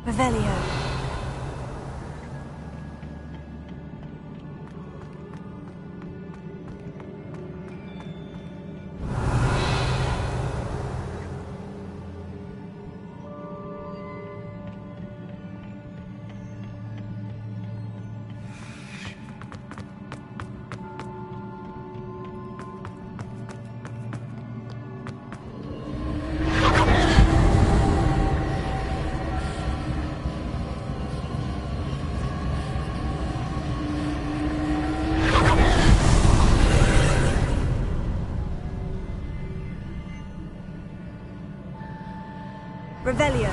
Revelio. Revelio.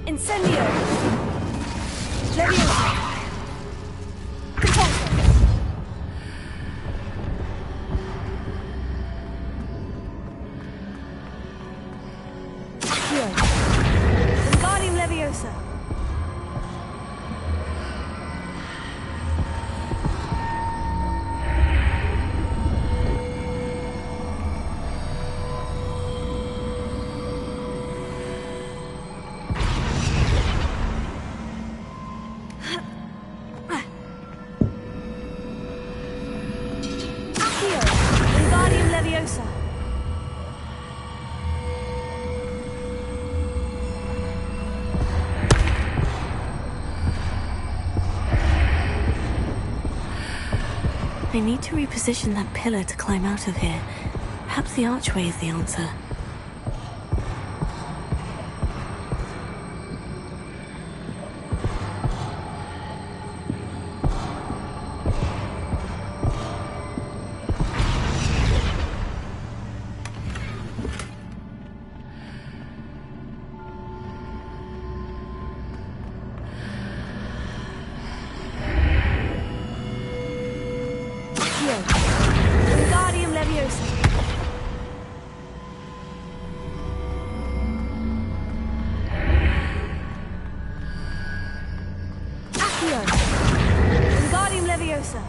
Incendio. Leviosa. Leviosa. Accio. Wingardium Leviosa. I need to reposition that pillar to climb out of here. Perhaps the archway is the answer. Wingardium Leviosa. Accio. Wingardium Leviosa.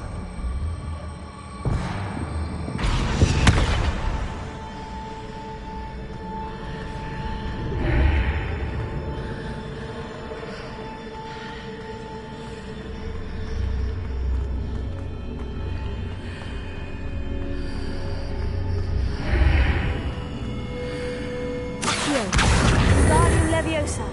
Wingardium Leviosa.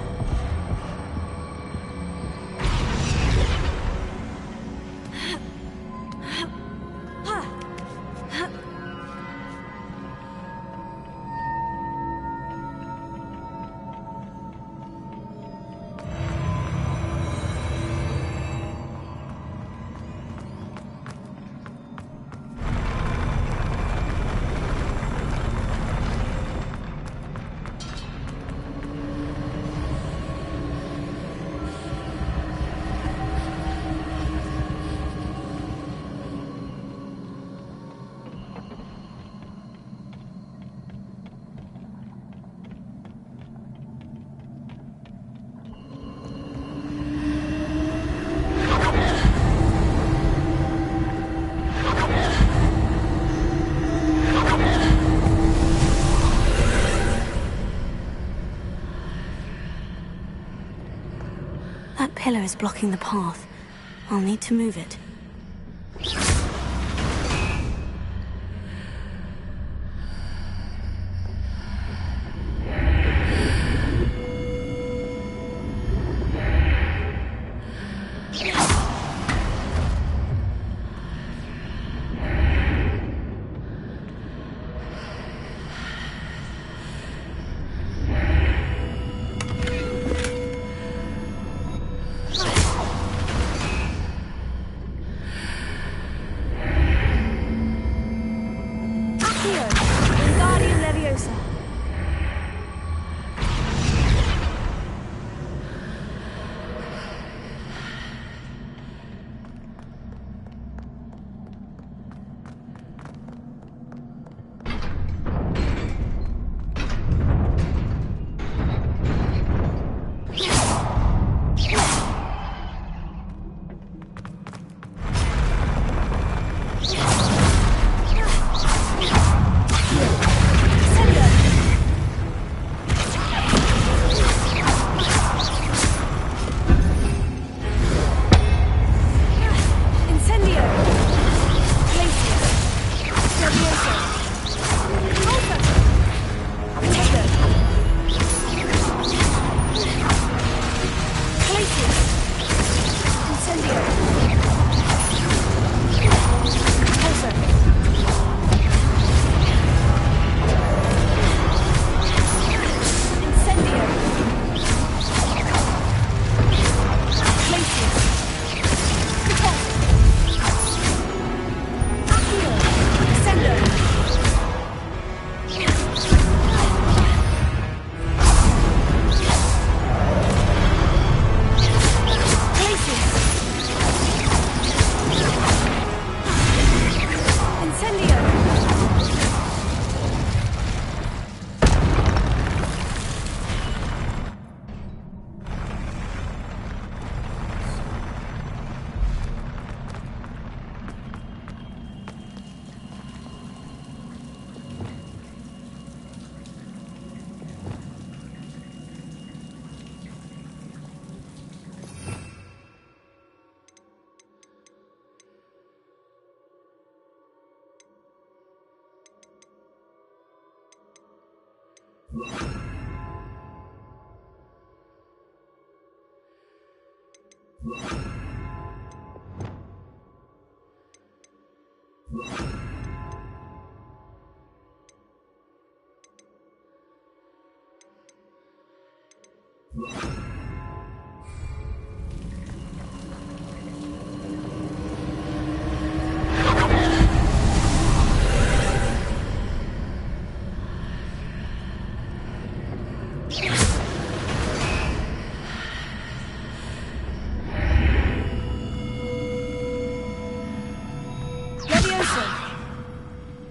That pillar is blocking the path. I'll need to move it. Wingardium Leviosa.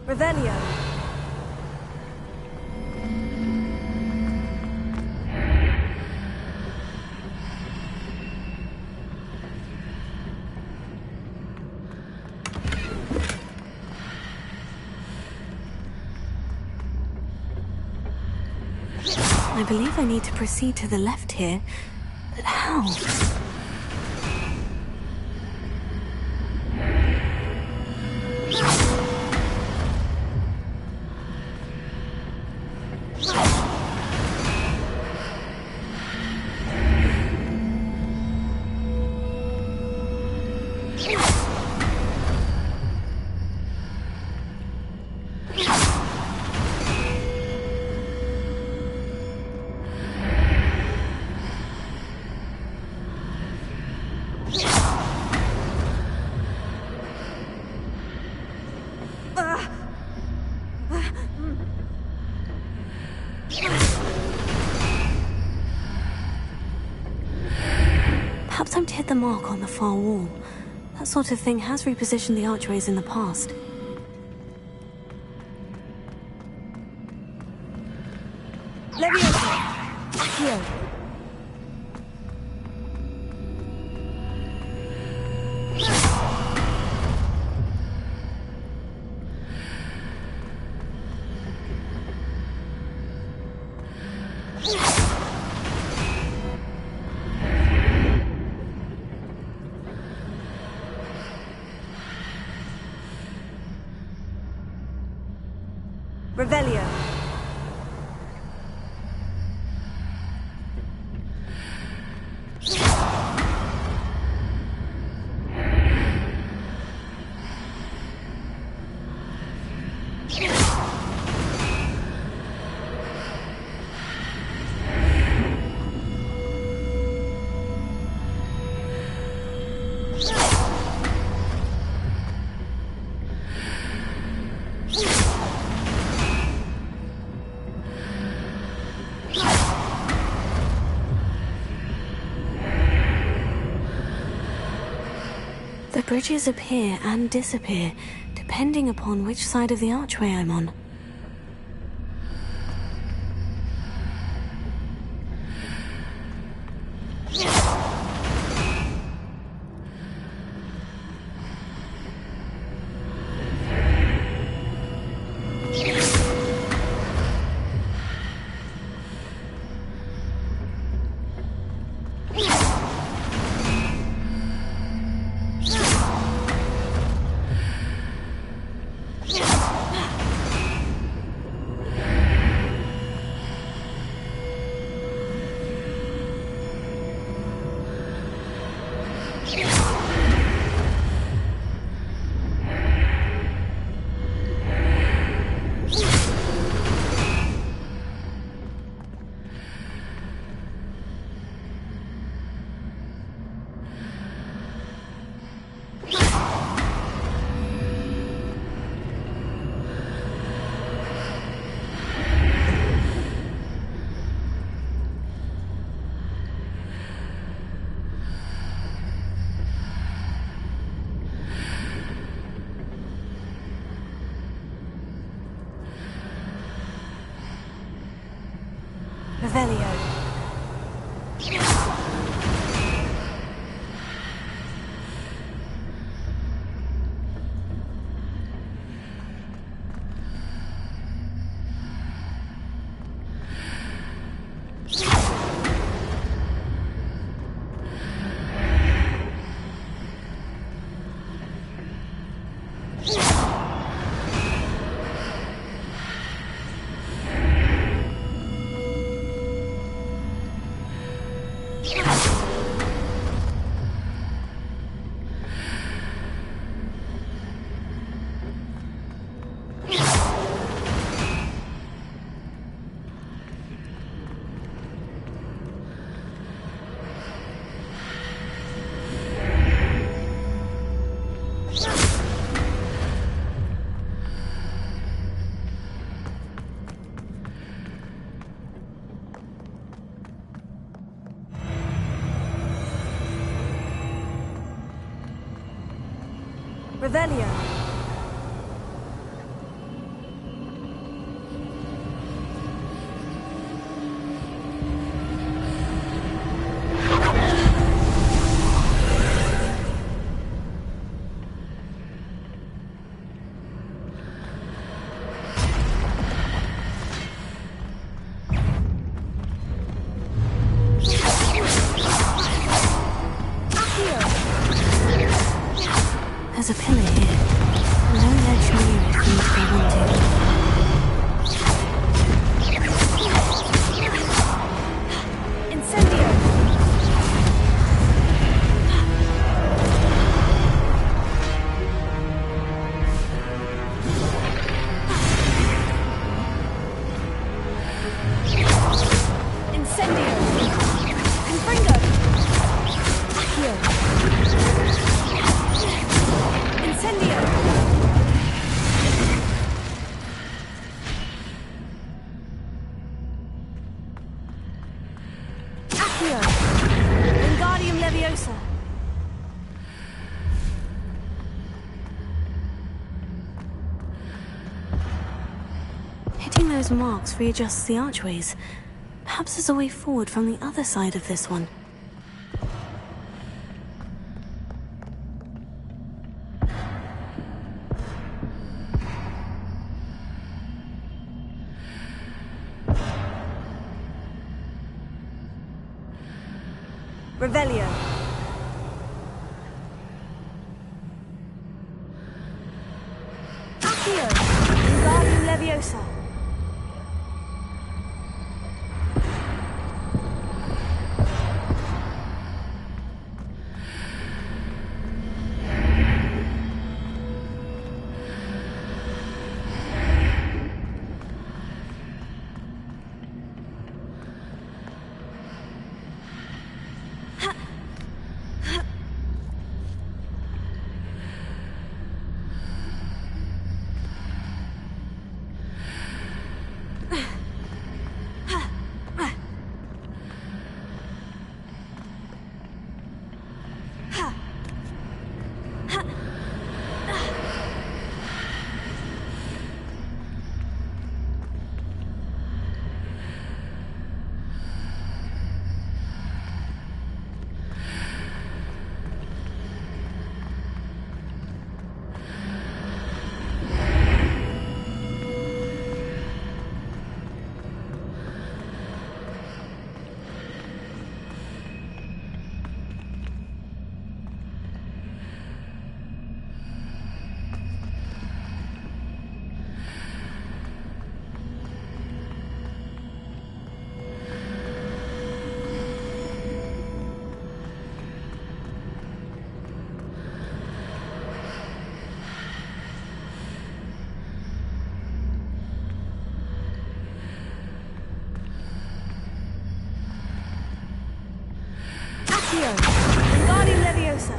Revelio. I believe I need to proceed to the left here, but how? Perhaps time to hit the mark on the far wall. That sort of thing has repositioned the archways in the past. Leviosa! Here. Revelio. The bridges appear and disappear, depending upon which side of the archway I'm on. Revelio. Revelio. There's a pillar here. No ledge near it for me to go into. Incendio. Incendio. Confringo. Accio. Incendio. Accio. Wingardium Leviosa. Hitting those marks readjusts the archways. Perhaps there's a way forward from the other side of this one. Revelio. Accio. Wingardium Leviosa. Accio. Wingardium Leviosa.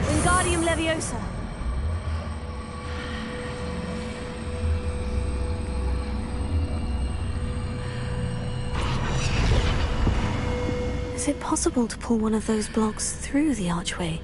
Wingardium Leviosa. Is it possible to pull one of those blocks through the archway?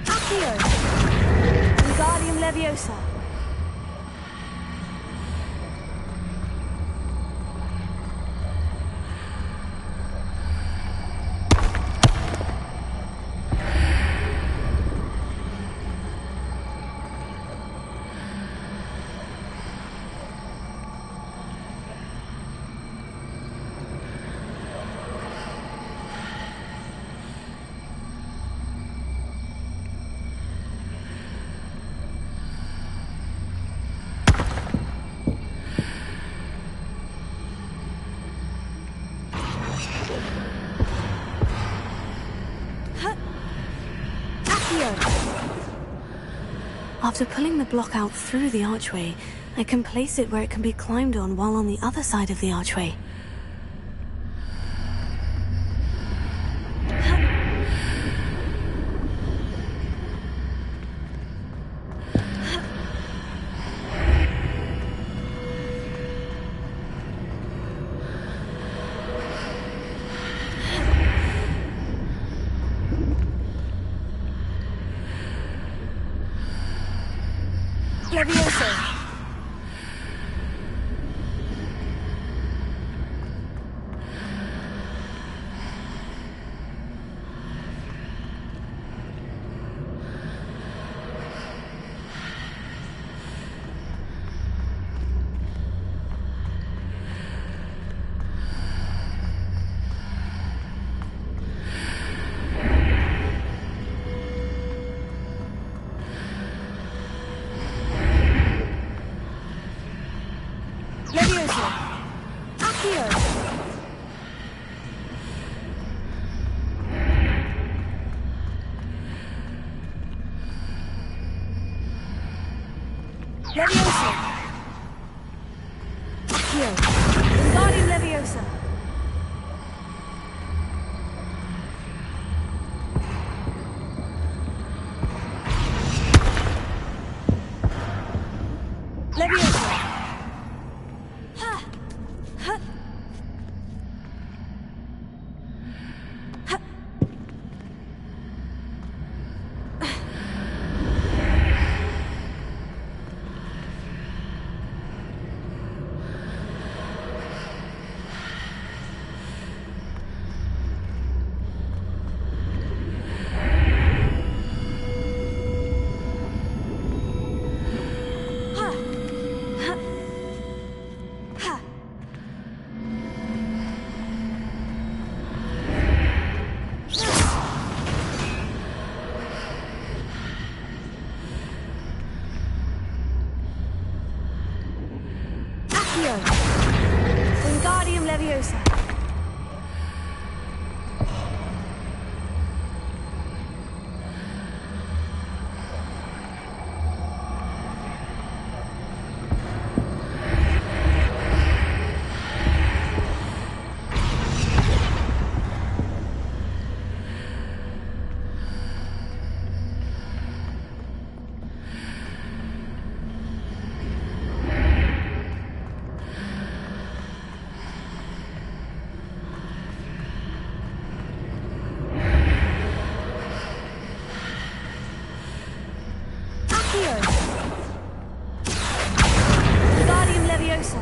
Accio. Wingardium Leviosa. After pulling the block out through the archway, I can place it where it can be climbed on while on the other side of the archway. Levioso. Levioso. Accio. Levioso. Accio. Wingardium Leviosa. Levioso. Wingardium Leviosa. Wingardium Leviosa.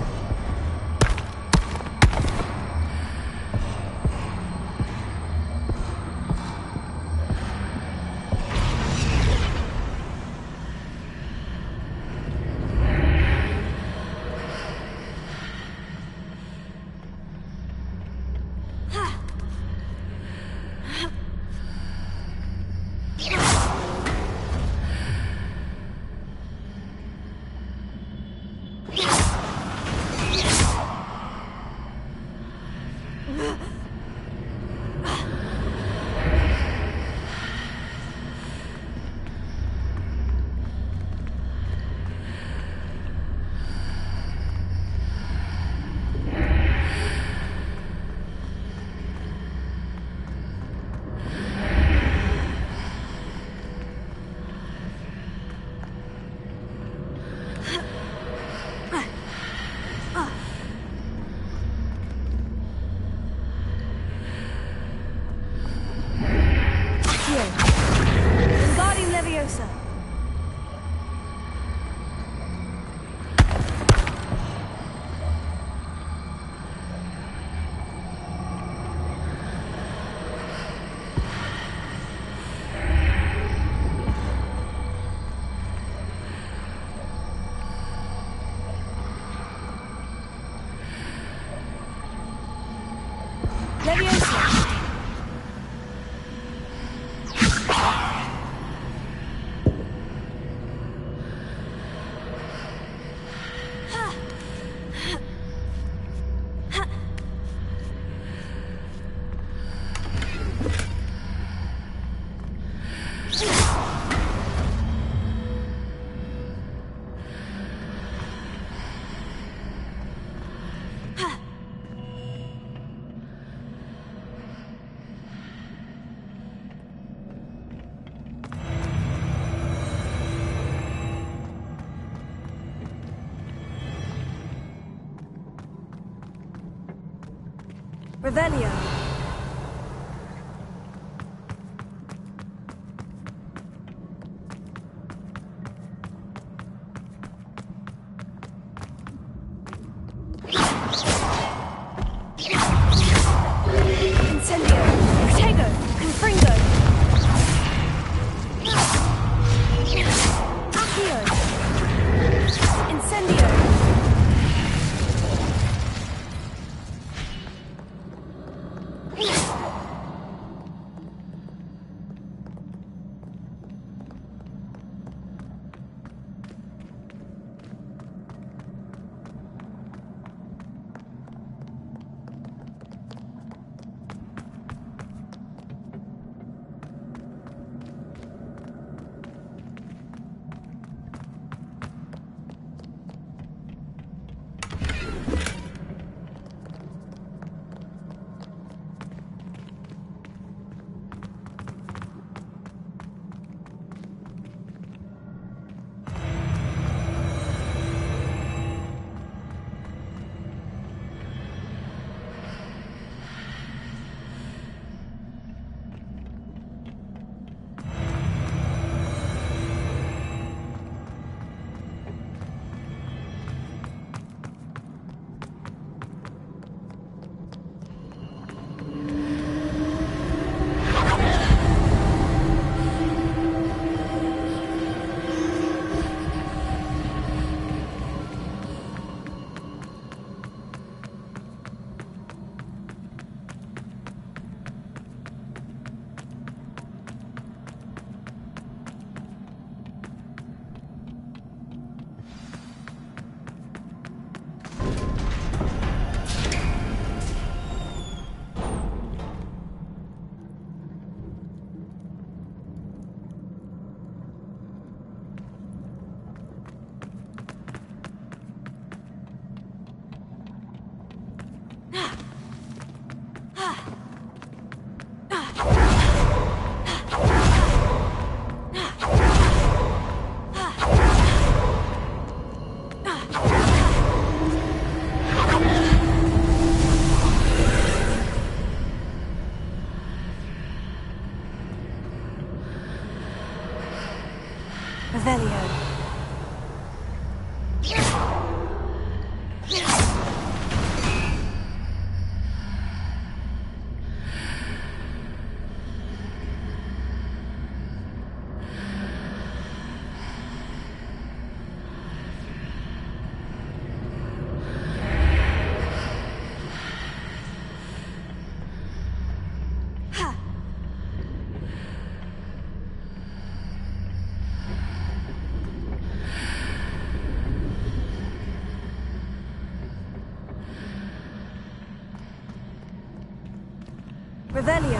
Wingardium Leviosa. Leviosa. Revelio. Incendio. Protego. Confringo. Accio. Incendio. Revelio. Revelio.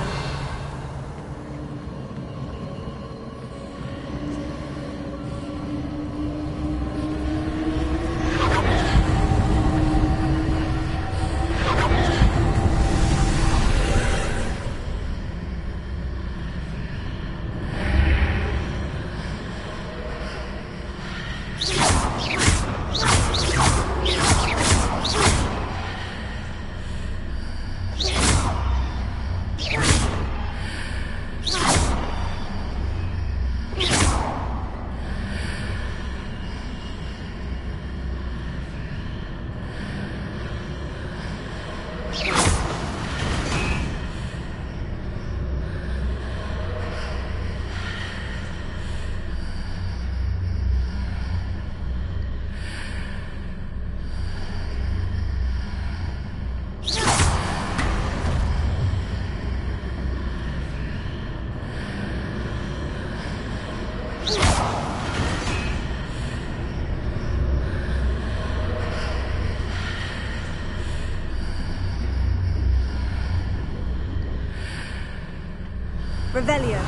Revelio.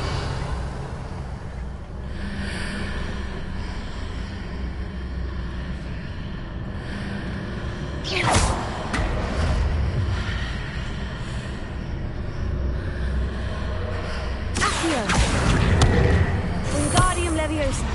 Accio. Wingardium Leviosa.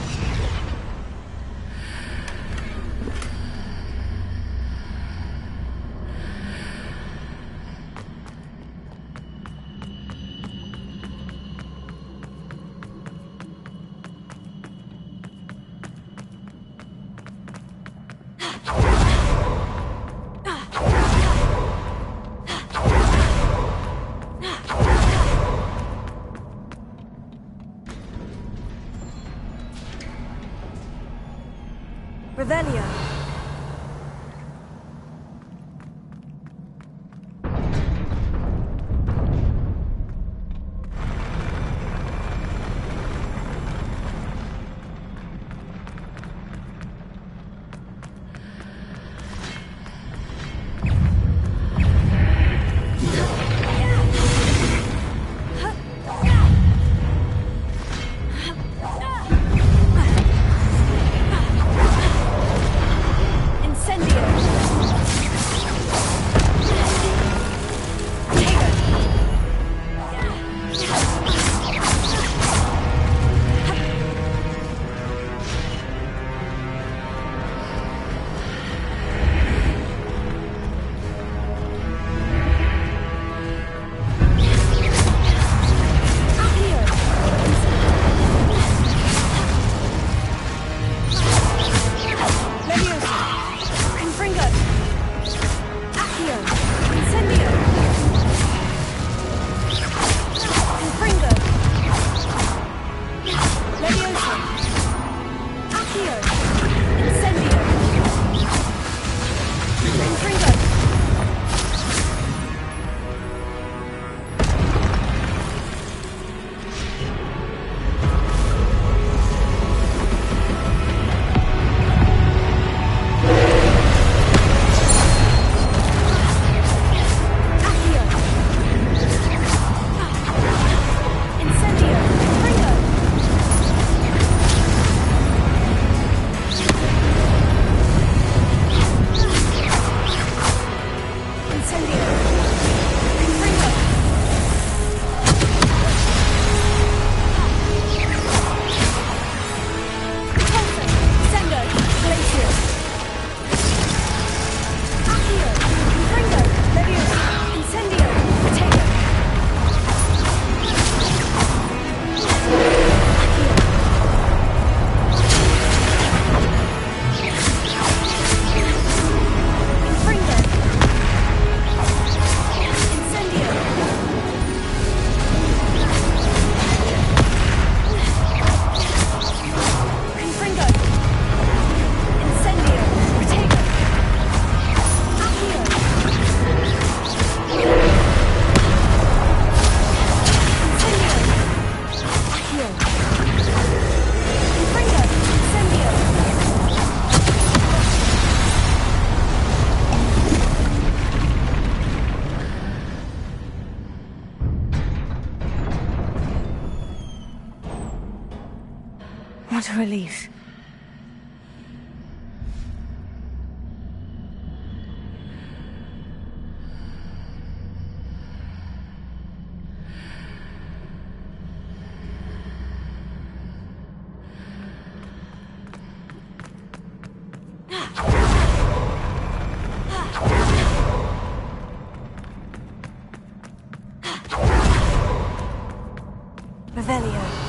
Revelio. What a relief. Revelio.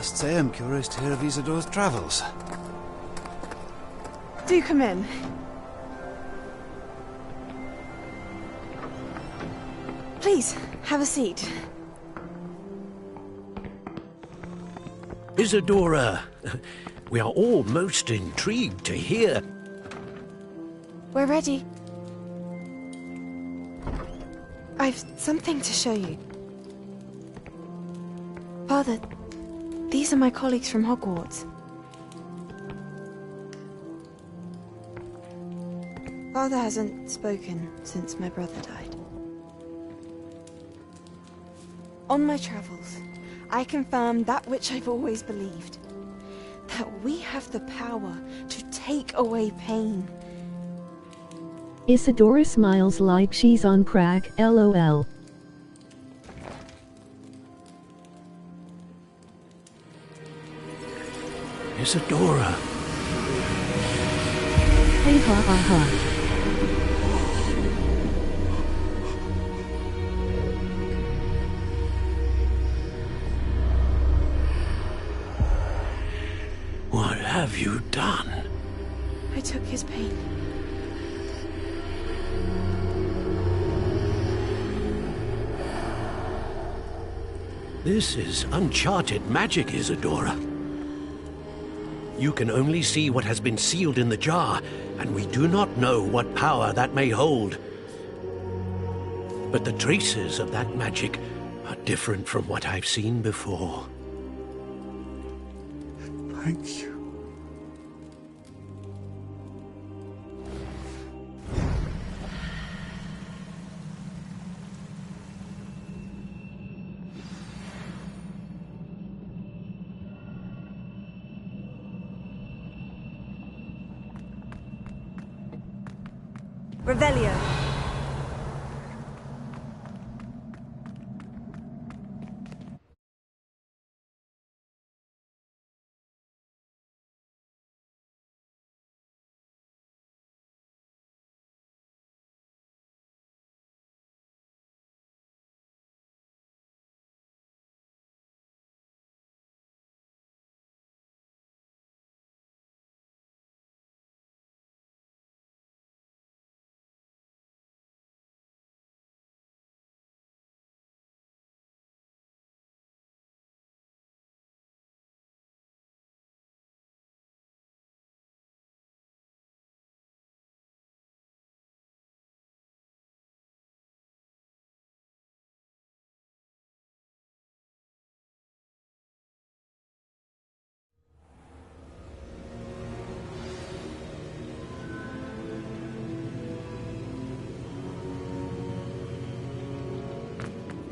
Must say I'm curious to hear of Isidore's travels. Do come in. Please, have a seat. Isadora, we are all most intrigued to hear. We're ready. I've something to show you. Father, these are my colleagues from Hogwarts. Father hasn't spoken since my brother died. On my travels, I confirmed that which I've always believed. That we have the power to take away pain. Isadora smiles like she's on crack, LOL. Isadora. Hey ha ha ha. What have you done? I took his pain. This is uncharted magic, Isadora. You can only see what has been sealed in the jar, and we do not know what power that may hold. But the traces of that magic are different from what I've seen before. Thank you. Revelio.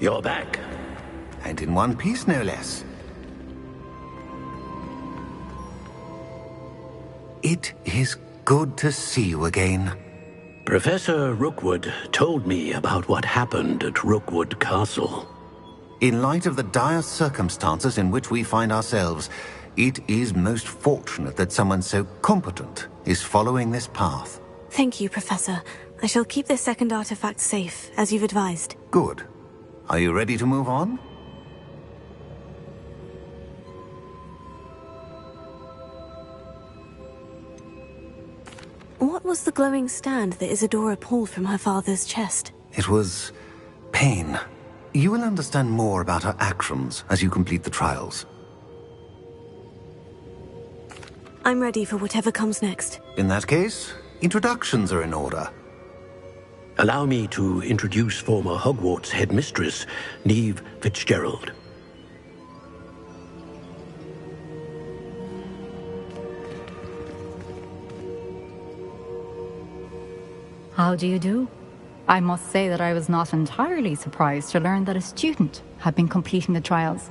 You're back. And in one piece, no less. It is good to see you again. Professor Rookwood told me about what happened at Rookwood Castle. In light of the dire circumstances in which we find ourselves, it is most fortunate that someone so competent is following this path. Thank you, Professor. I shall keep this second artifact safe, as you've advised. Good. Are you ready to move on? What was the glowing stand that Isadora pulled from her father's chest? It was pain. You will understand more about her actions as you complete the trials. I'm ready for whatever comes next. In that case, introductions are in order. Allow me to introduce former Hogwarts headmistress, Neve Fitzgerald. How do you do? I must say that I was not entirely surprised to learn that a student had been completing the trials.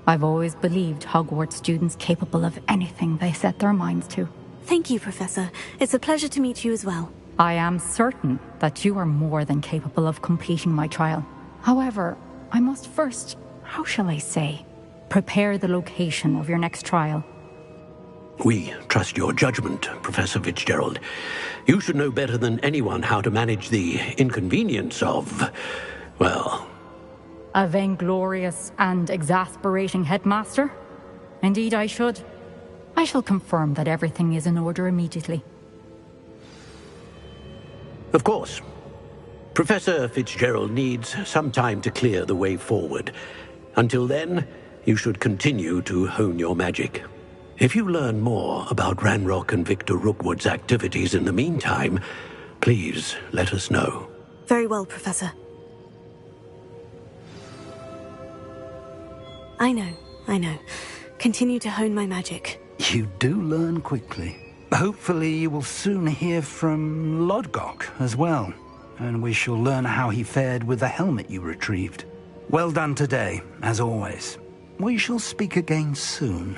I've always believed Hogwarts students capable of anything they set their minds to. Thank you, Professor. It's a pleasure to meet you as well. I am certain that you are more than capable of completing my trial. However, I must first, how shall I say, prepare the location of your next trial. We trust your judgment, Professor Fitzgerald. You should know better than anyone how to manage the inconvenience of, well... A vainglorious and exasperating headmaster? Indeed I should. I shall confirm that everything is in order immediately. Of course. Professor Fitzgerald needs some time to clear the way forward. Until then, you should continue to hone your magic. If you learn more about Ranrock and Victor Rookwood's activities in the meantime, please let us know. Very well, Professor. I know. Continue to hone my magic. You do learn quickly. Hopefully you will soon hear from Lodgok as well, and we shall learn how he fared with the helmet you retrieved. Well done today, as always. We shall speak again soon.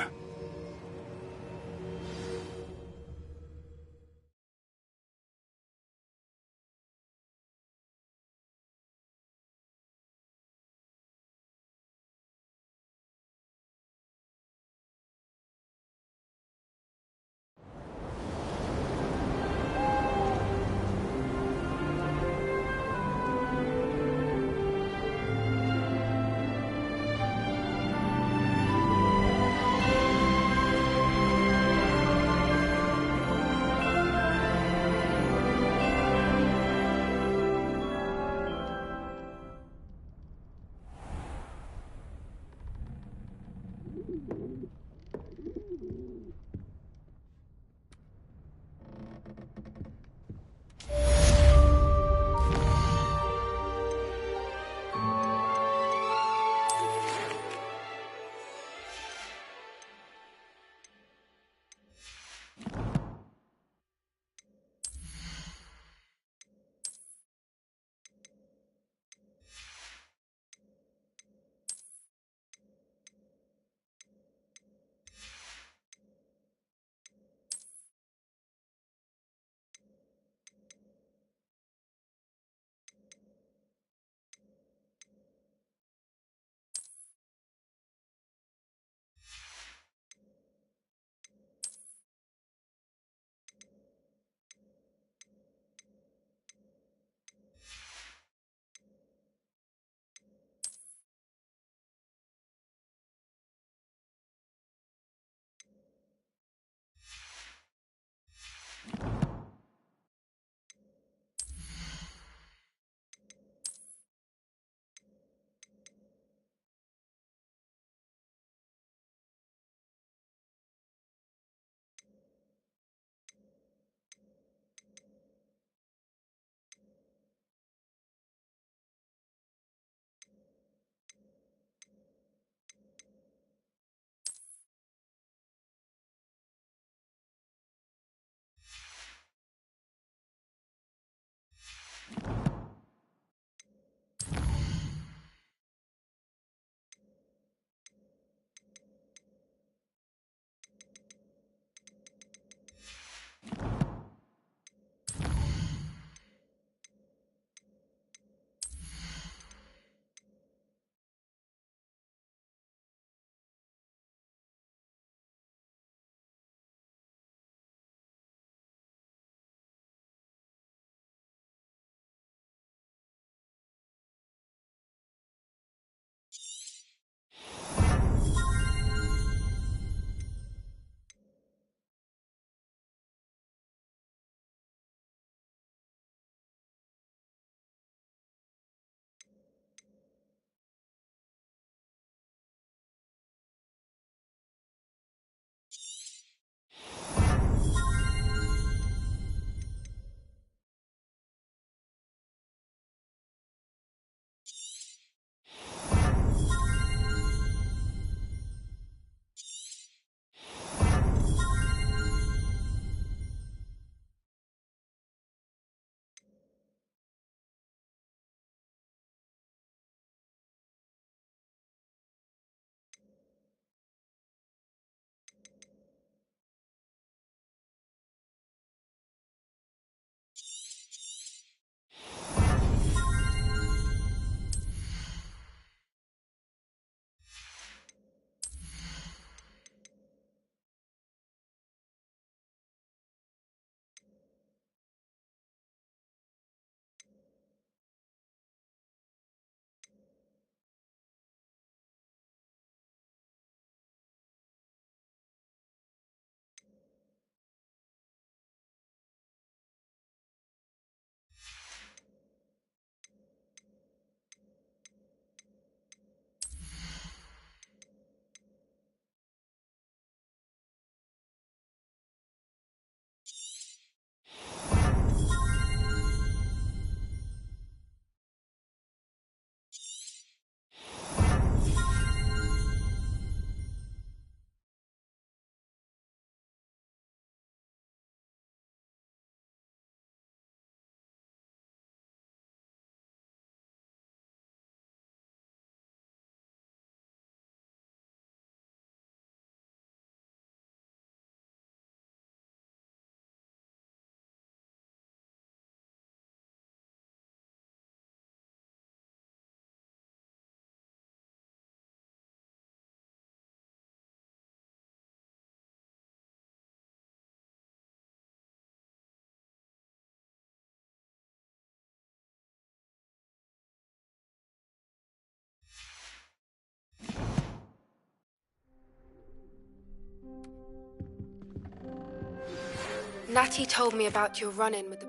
Natty told me about your run-in with the...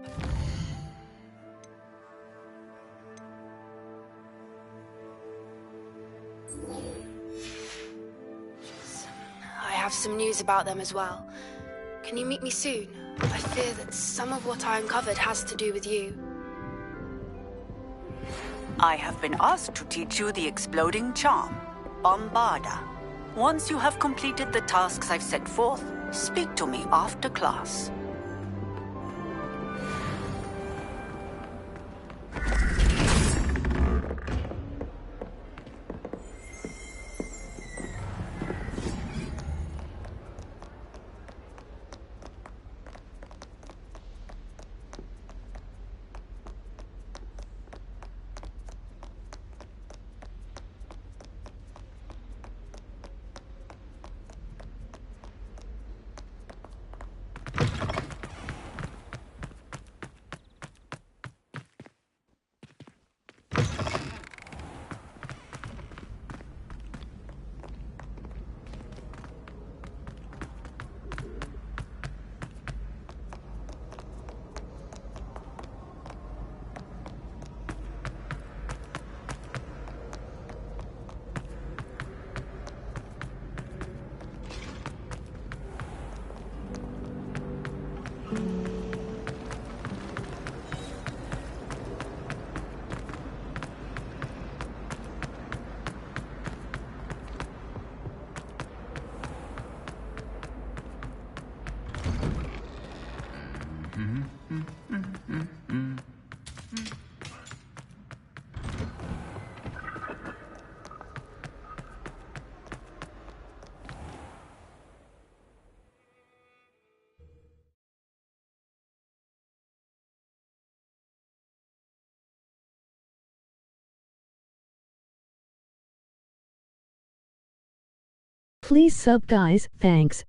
I have some news about them as well. Can you meet me soon? I fear that some of what I uncovered has to do with you. I have been asked to teach you the exploding charm, Bombarda. Once you have completed the tasks I've set forth, speak to me after class. Please sub guys, thanks.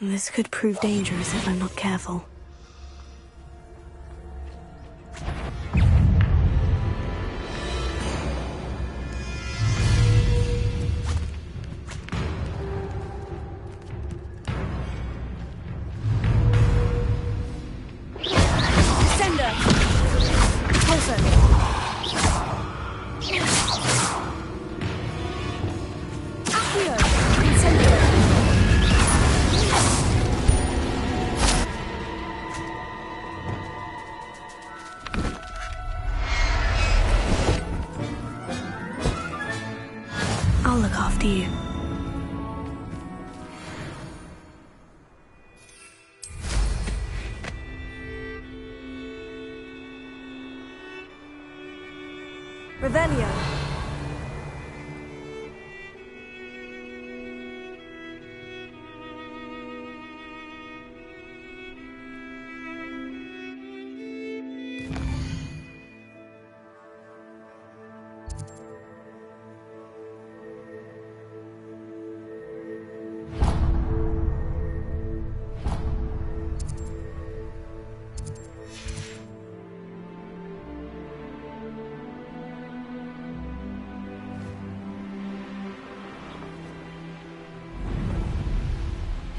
This could prove dangerous if I'm not careful. I'll look after you. Revelio.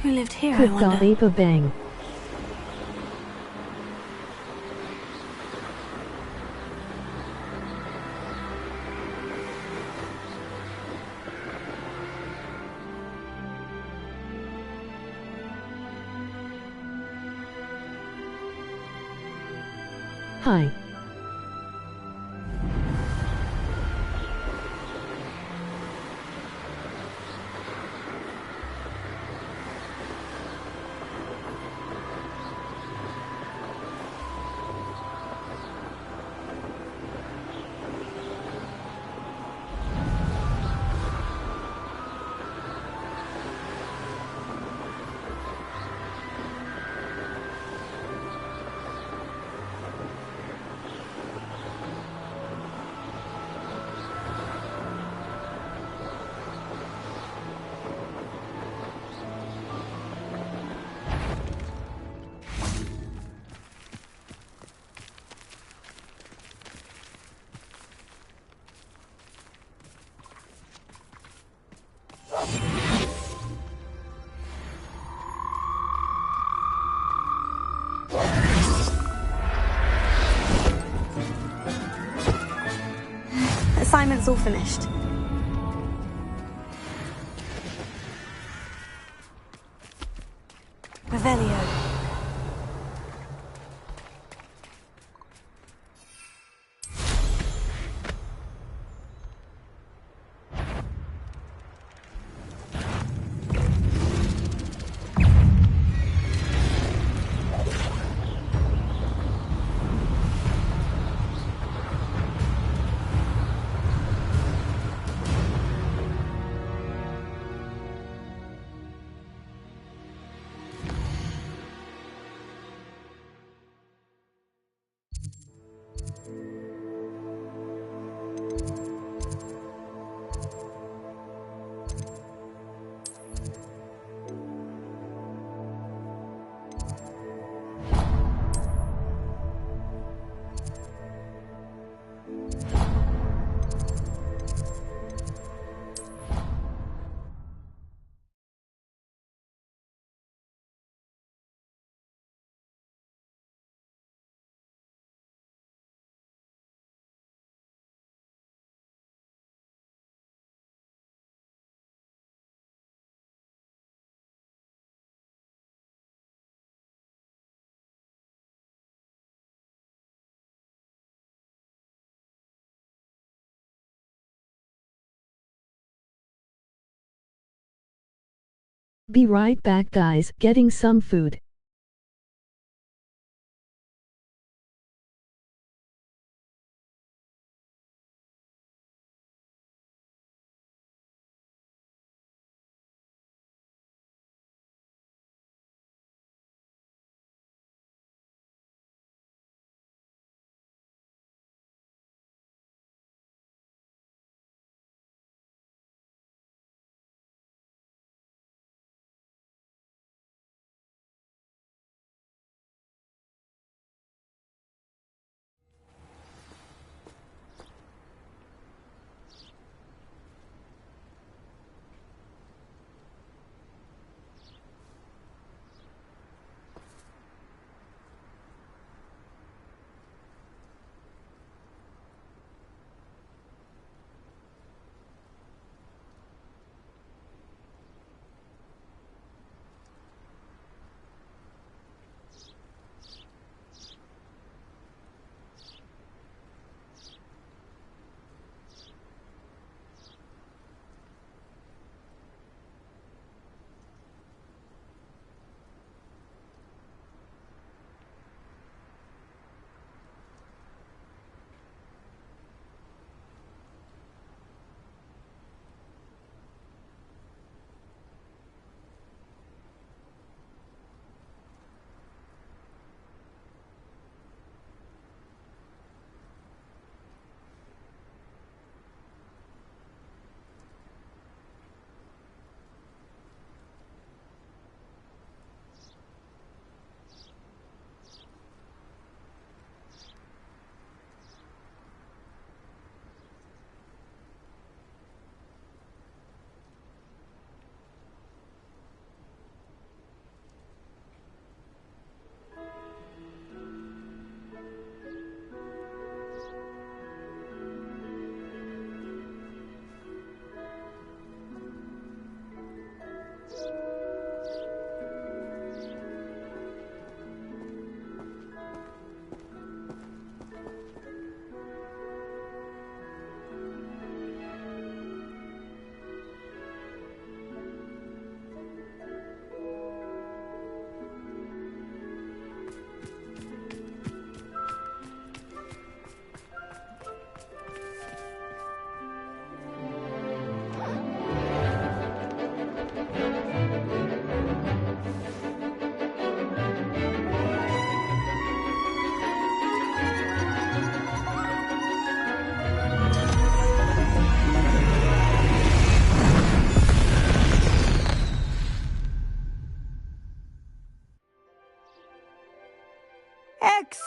Who lived here, I wonder? Khalifa Bang. Hi. Assignment's all finished. Revelio. Be right back, guys, getting some food.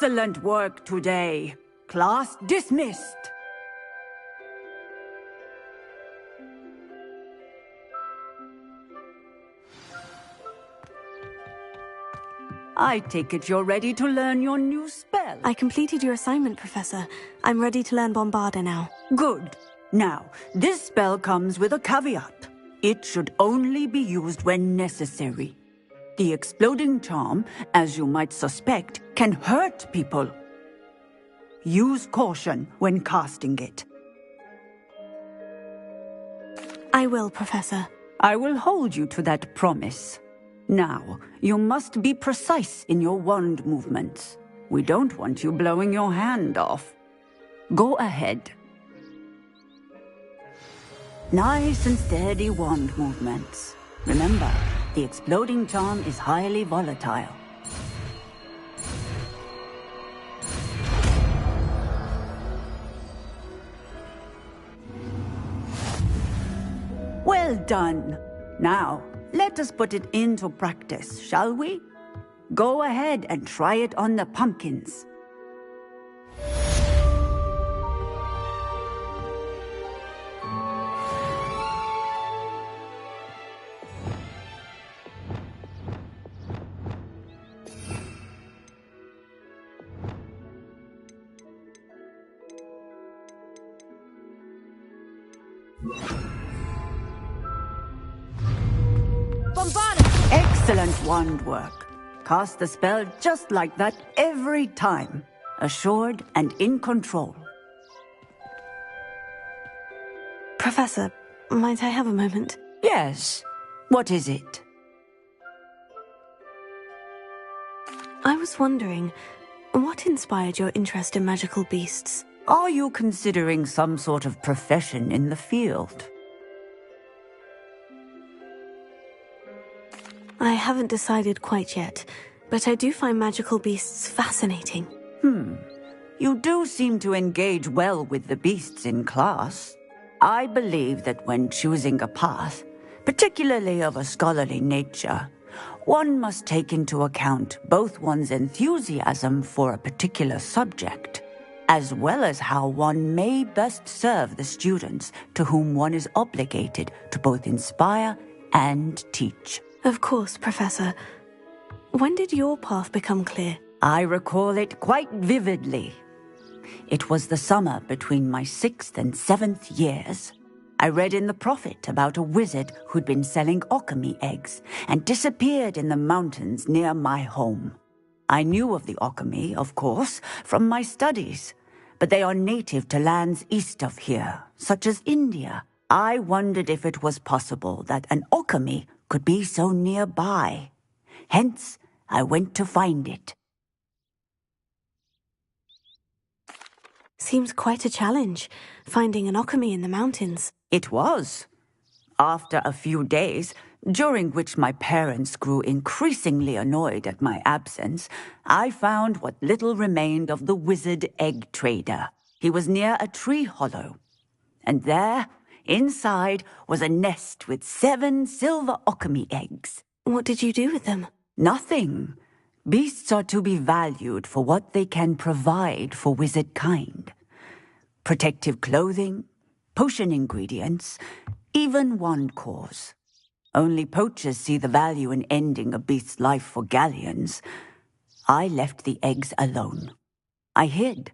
Excellent work today. Class dismissed. I take it you're ready to learn your new spell. I completed your assignment, Professor. I'm ready to learn Bombarda now. Good. Now, this spell comes with a caveat. It should only be used when necessary. The exploding charm, as you might suspect, can hurt people. Use caution when casting it. I will, Professor. I will hold you to that promise. Now, you must be precise in your wand movements. We don't want you blowing your hand off. Go ahead. Nice and steady wand movements. Remember, the exploding charm is highly volatile. Well done. Now, let us put it into practice, shall we? Go ahead and try it on the pumpkins. Excellent wand work. Cast the spell just like that every time. Assured and in control. Professor, might I have a moment? Yes. What is it? I was wondering, what inspired your interest in magical beasts? Are you considering some sort of profession in the field? I haven't decided quite yet, but I do find magical beasts fascinating. You do seem to engage well with the beasts in class. I believe that when choosing a path, particularly of a scholarly nature, one must take into account both one's enthusiasm for a particular subject, as well as how one may best serve the students to whom one is obligated to both inspire and teach. Of course, Professor. When did your path become clear? I recall it quite vividly. It was the summer between my 6th and 7th years. I read in the Prophet about a wizard who'd been selling alchemy eggs and disappeared in the mountains near my home. I knew of the alchemy, of course, from my studies, but they are native to lands east of here, such as India. I wondered if it was possible that an alchemy could be so nearby. Hence, I went to find it. Seems quite a challenge, finding an alchemy in the mountains. It was. After a few days, during which my parents grew increasingly annoyed at my absence, I found what little remained of the wizard egg trader. He was near a tree hollow. And there, inside, was a nest with 7 silver alchemy eggs. What did you do with them? Nothing. Beasts are to be valued for what they can provide for wizard kind. Protective clothing, potion ingredients, even wand cores. Only poachers see the value in ending a beast's life for galleons. I left the eggs alone. I hid.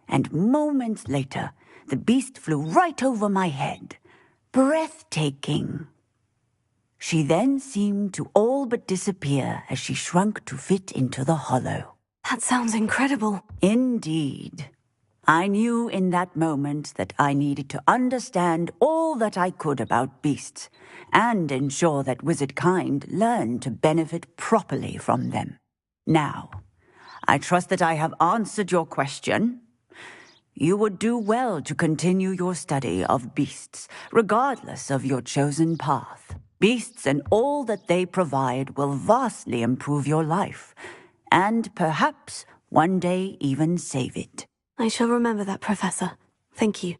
And moments later, the beast flew right over my head. Breathtaking. She then seemed to all but disappear as she shrunk to fit into the hollow. That sounds incredible. Indeed. I knew in that moment that I needed to understand all that I could about beasts and ensure that wizard kind learned to benefit properly from them. Now, I trust that I have answered your question. You would do well to continue your study of beasts, regardless of your chosen path. Beasts and all that they provide will vastly improve your life, and perhaps one day even save it. I shall remember that, Professor. Thank you.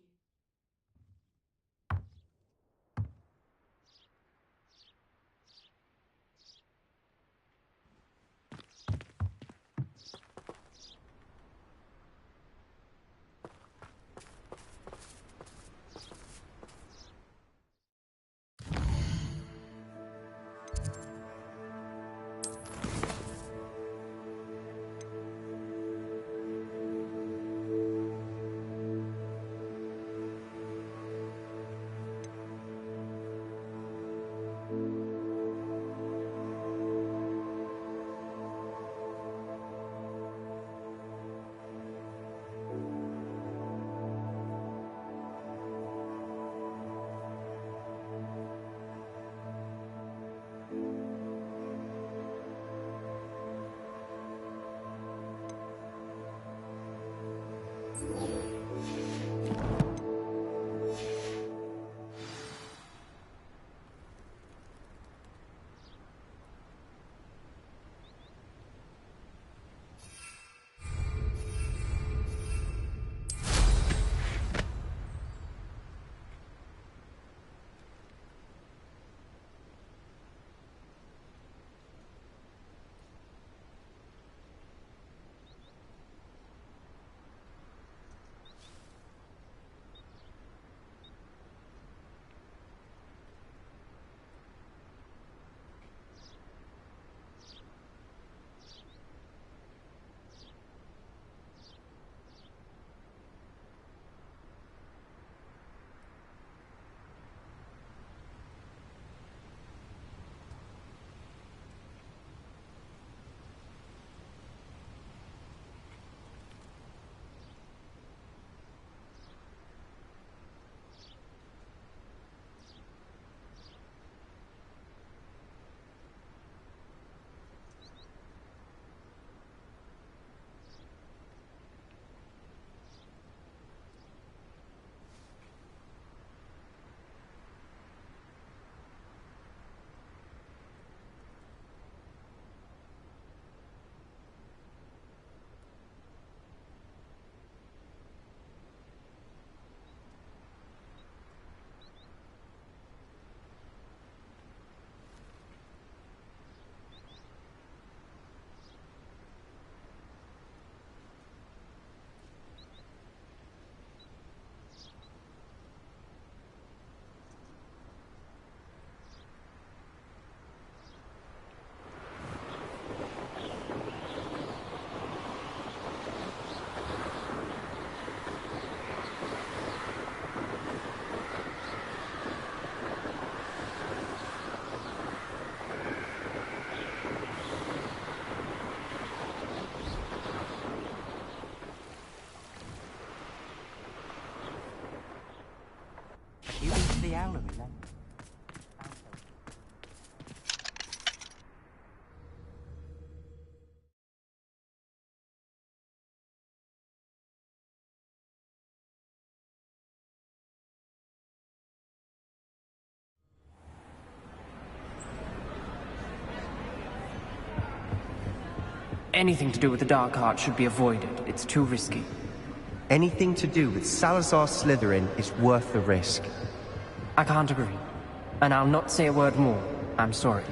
You into the owlery then? Anything to do with the Dark Art should be avoided. It's too risky. Anything to do with Salazar Slytherin is worth the risk. I can't agree. And I'll not say a word more. I'm sorry.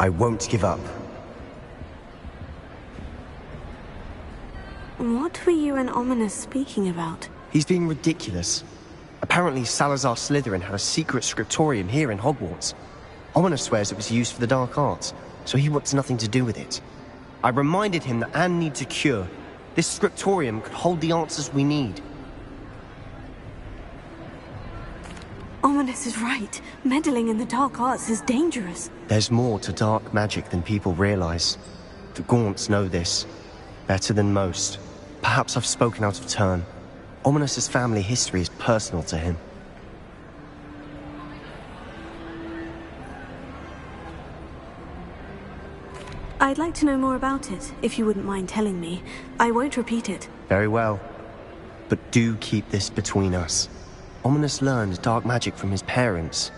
I won't give up. What were you and Ominous speaking about? He's being ridiculous. Apparently Salazar Slytherin had a secret scriptorium here in Hogwarts. Ominous swears it was used for the Dark Arts, so he wants nothing to do with it. I reminded him that Anne needs a cure. This scriptorium could hold the answers we need. Ominous is right. Meddling in the Dark Arts is dangerous. There's more to dark magic than people realize. The Gaunts know this. Better than most. Perhaps I've spoken out of turn. Ominous's family history is personal to him. I'd like to know more about it, if you wouldn't mind telling me. I won't repeat it. Very well. But do keep this between us. Ominous learned dark magic from his parents.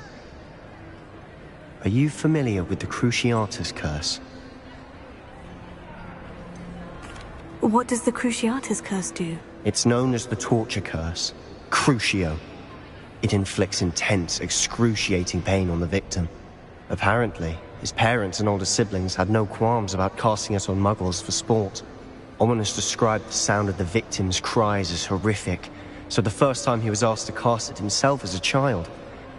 Are you familiar with the Cruciatus Curse? What does the Cruciatus Curse do? It's known as the Torture Curse. Crucio. It inflicts intense, excruciating pain on the victim. Apparently, his parents and older siblings had no qualms about casting it on muggles for sport. Ominous described the sound of the victim's cries as horrific, so the first time he was asked to cast it himself as a child,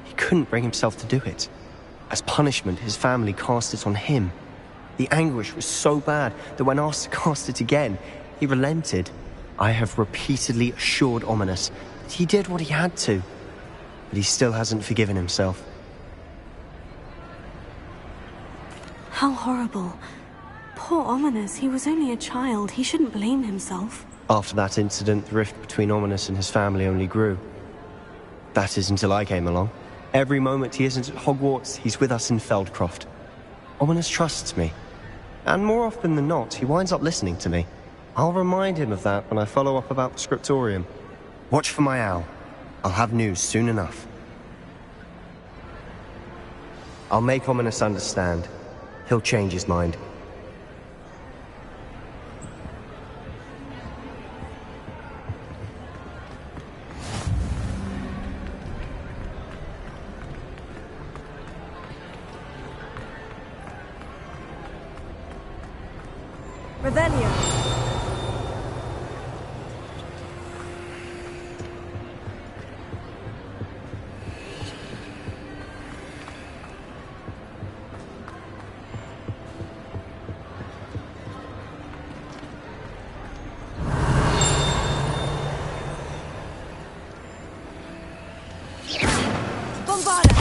he couldn't bring himself to do it. As punishment, his family cast it on him. The anguish was so bad that when asked to cast it again, he relented. I have repeatedly assured Ominous that he did what he had to, but he still hasn't forgiven himself. How horrible. Poor Ominous, he was only a child. He shouldn't blame himself. After that incident, the rift between Ominous and his family only grew. That is until I came along. Every moment he isn't at Hogwarts, he's with us in Feldcroft. Ominous trusts me. And more often than not, he winds up listening to me. I'll remind him of that when I follow up about the scriptorium. Watch for my owl. I'll have news soon enough. I'll make Ominous understand. He'll change his mind. Revelio. Bombarda.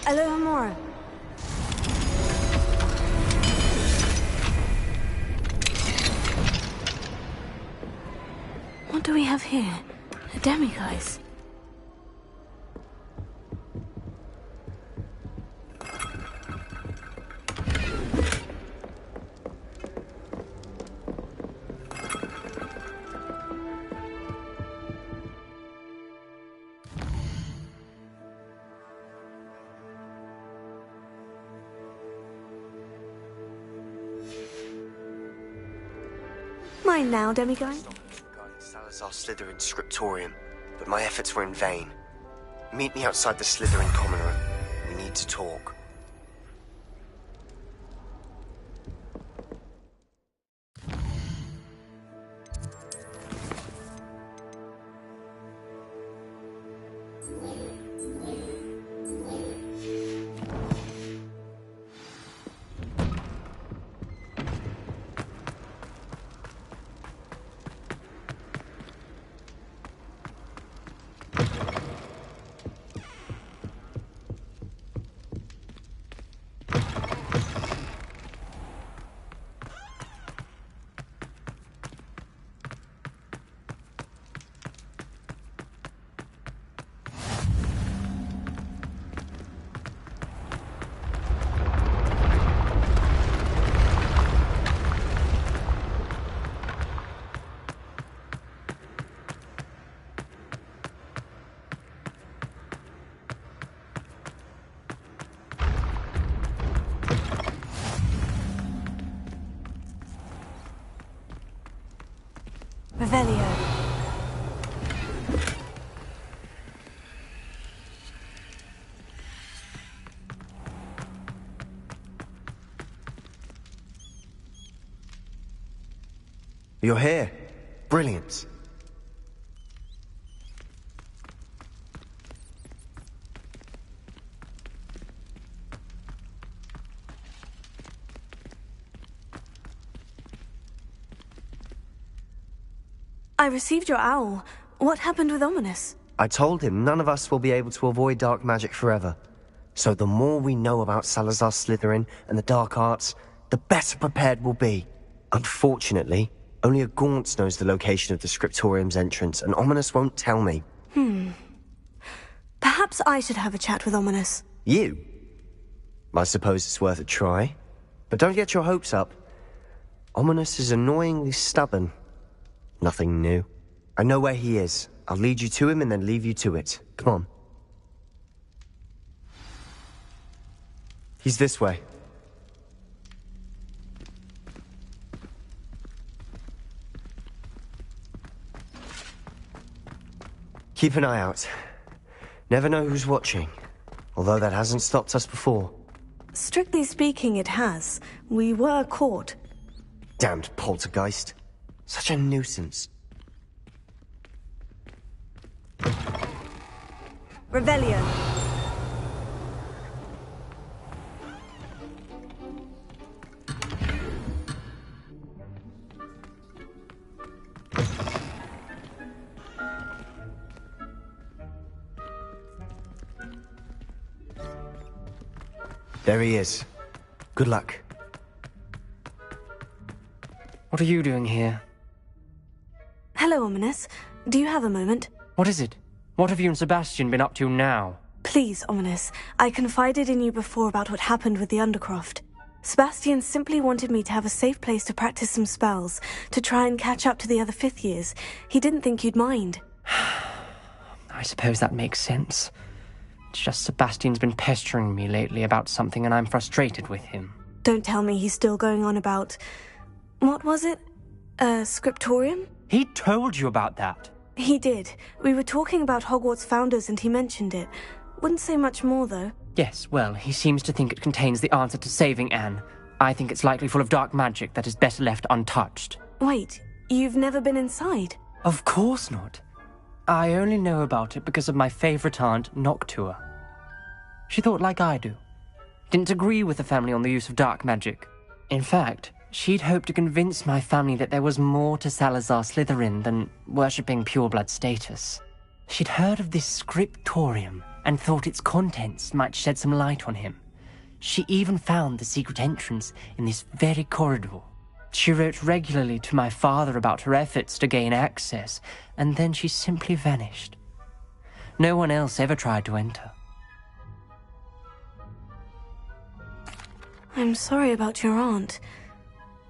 Alohomora. What do we have here? A demiguise. Mine now, demiguise. Regarding Salazar Slytherin's scriptorium, but my efforts were in vain. Meet me outside the Slytherin common room. We need to talk. Revelio. You're here. Brilliant. I received your owl. What happened with Ominous? I told him none of us will be able to avoid dark magic forever. So the more we know about Salazar Slytherin and the dark arts, the better prepared we'll be. Unfortunately, only a Gaunt knows the location of the scriptorium's entrance, and Ominous won't tell me. Perhaps I should have a chat with Ominous. You? I suppose it's worth a try. But don't get your hopes up. Ominous is annoyingly stubborn. Nothing new. I know where he is. I'll lead you to him and then leave you to it. Come on. He's this way. Keep an eye out. Never know who's watching. Although that hasn't stopped us before. Strictly speaking, it has. We were caught. Damned poltergeist. Such a nuisance. Revelio. There he is. Good luck. What are you doing here? Hello, Ominous. Do you have a moment? What is it? What have you and Sebastian been up to now? Please, Ominous. I confided in you before about what happened with the Undercroft. Sebastian simply wanted me to have a safe place to practice some spells, to try and catch up to the other fifth years. He didn't think you'd mind. I suppose that makes sense. It's just Sebastian's been pestering me lately about something and I'm frustrated with him. Don't tell me he's still going on about... What was it? Scriptorium? He told you about that? He did. We were talking about Hogwarts founders and he mentioned it. Wouldn't say much more, though. Yes, well, he seems to think it contains the answer to saving Anne. I think it's likely full of dark magic that is better left untouched. Wait, you've never been inside? Of course not. I only know about it because of my favorite aunt, Noctua. She thought like I do. Didn't agree with the family on the use of dark magic. In fact, she'd hoped to convince my family that there was more to Salazar Slytherin than worshipping pureblood status. She'd heard of this scriptorium and thought its contents might shed some light on him. She even found the secret entrance in this very corridor. She wrote regularly to my father about her efforts to gain access, and then she simply vanished. No one else ever tried to enter. I'm sorry about your aunt.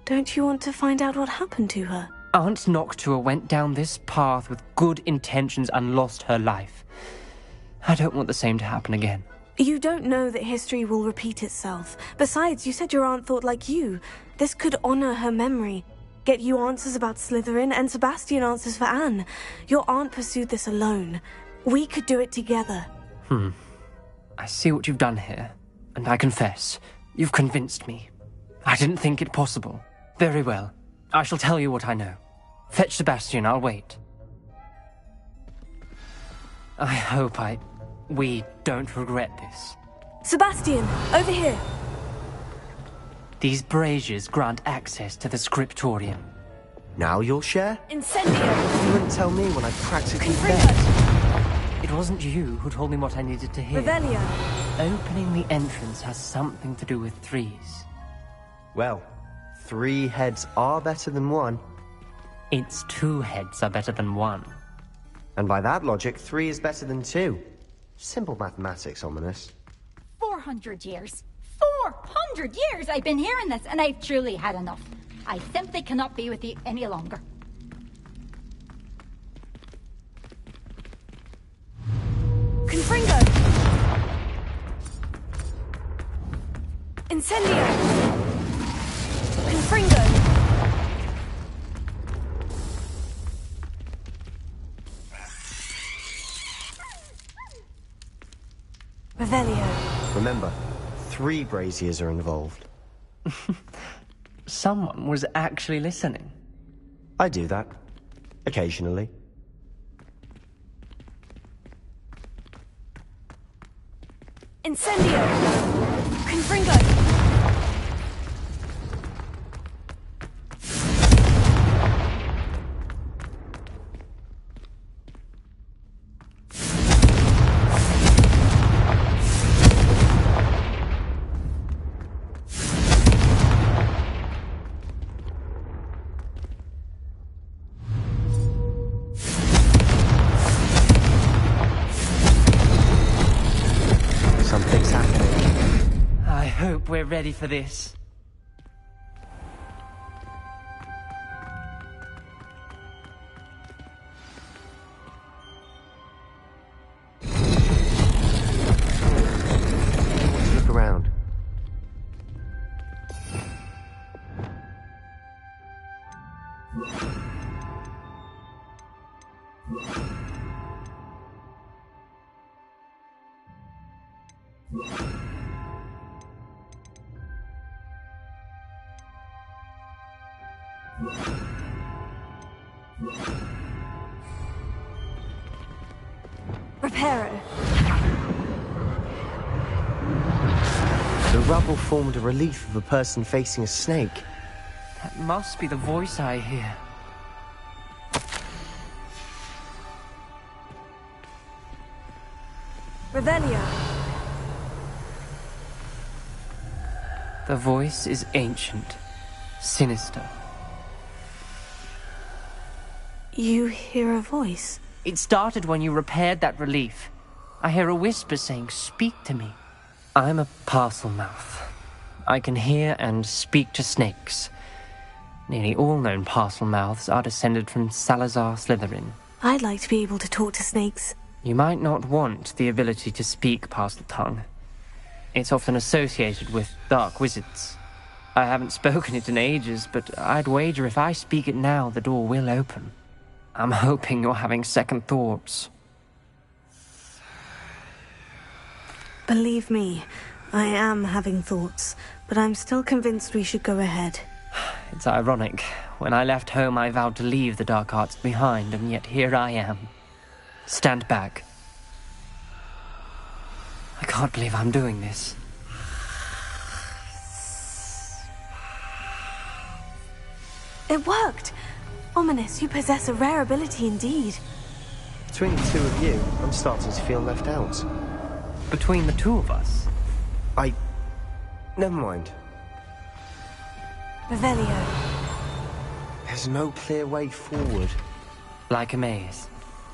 Don't you want to find out what happened to her? Aunt Noctua went down this path with good intentions and lost her life. I don't want the same to happen again. You don't know that history will repeat itself. Besides, you said your aunt thought like you. This could honor her memory. Get you answers about Slytherin and Sebastian answers for Anne. Your aunt pursued this alone. We could do it together. I see what you've done here, and I confess, you've convinced me. I didn't think it possible. Very well. I shall tell you what I know. Fetch Sebastian, I'll wait. I hope we don't regret this. Sebastian, over here. These braziers grant access to the scriptorium. Now you'll share? Incendio! You wouldn't tell me when I practically Confringo! bet. It wasn't you who told me what I needed to hear. Revelio! Opening the entrance has something to do with threes. Well, 3 heads are better than 1. It's 2 heads are better than 1. And by that logic, 3 is better than 2. Simple mathematics, Ominous. 400 years. 400 years I've been hearing this, and I've truly had enough. I simply cannot be with you any longer. Confringo! Incendio! Confringo! Revelio. Remember, 3 braziers are involved. Someone was actually listening. I do that. Occasionally. Incendio! Confringo! Something's happening. I hope we're ready for this. Look around. Reparo. The rubble formed a relief of a person facing a snake. That must be the voice I hear. Revelio. The voice is ancient, sinister. You hear a voice? It started when you repaired that relief. I hear a whisper saying, "Speak to me." I'm a parcel mouth. I can hear and speak to snakes. Nearly all known parcel mouths are descended from Salazar Slytherin. I'd like to be able to talk to snakes. You might not want the ability to speak parcel tongue. It's often associated with dark wizards. I haven't spoken it in ages, but I'd wager if I speak it now, the door will open. I'm hoping you're having second thoughts. Believe me, I am having thoughts, but I'm still convinced we should go ahead. It's ironic. When I left home, I vowed to leave the dark arts behind, and yet here I am. Stand back. I can't believe I'm doing this. It worked! Ominous, you possess a rare ability indeed. Between the two of you, I'm starting to feel left out. Between the two of us? Never mind. Revelio. There's no clear way forward. Like a maze.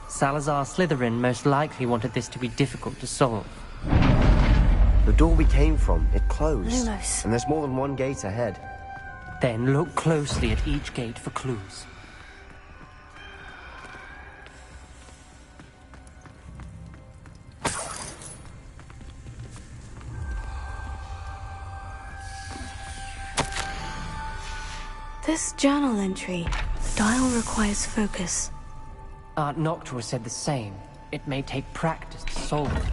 Salazar Slytherin most likely wanted this to be difficult to solve. The door we came from, it closed. Lumos. And there's more than one gate ahead. Then look closely at each gate for clues. This journal entry, the dial requires focus. Aunt Noctua said the same. It may take practice to solve it.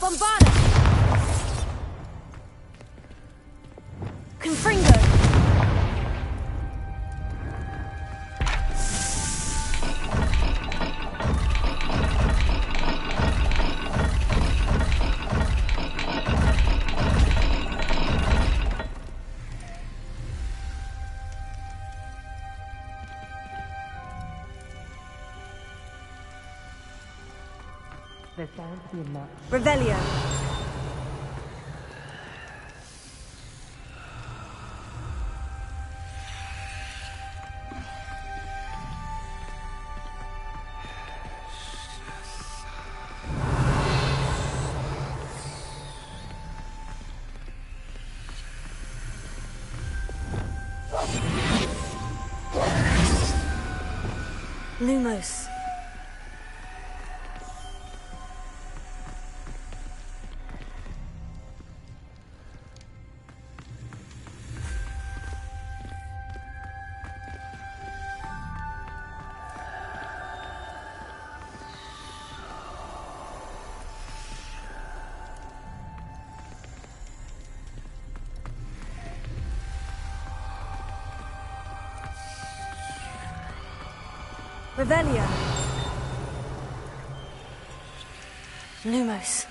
Bombada! Confringo! There's bound to be a map. Revelio. Lumos. Revelio. Lumos.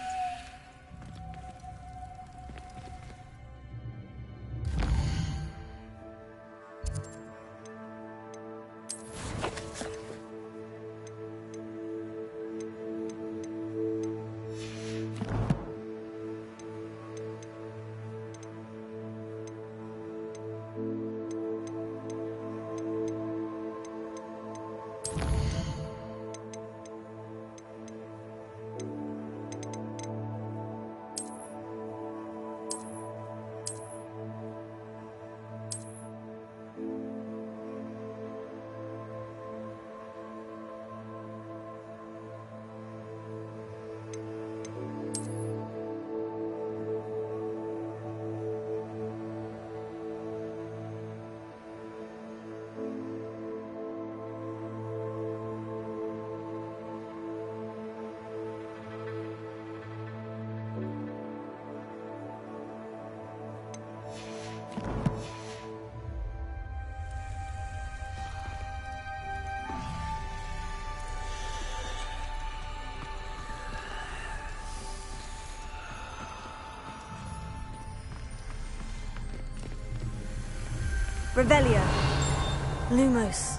Revelio. Lumos.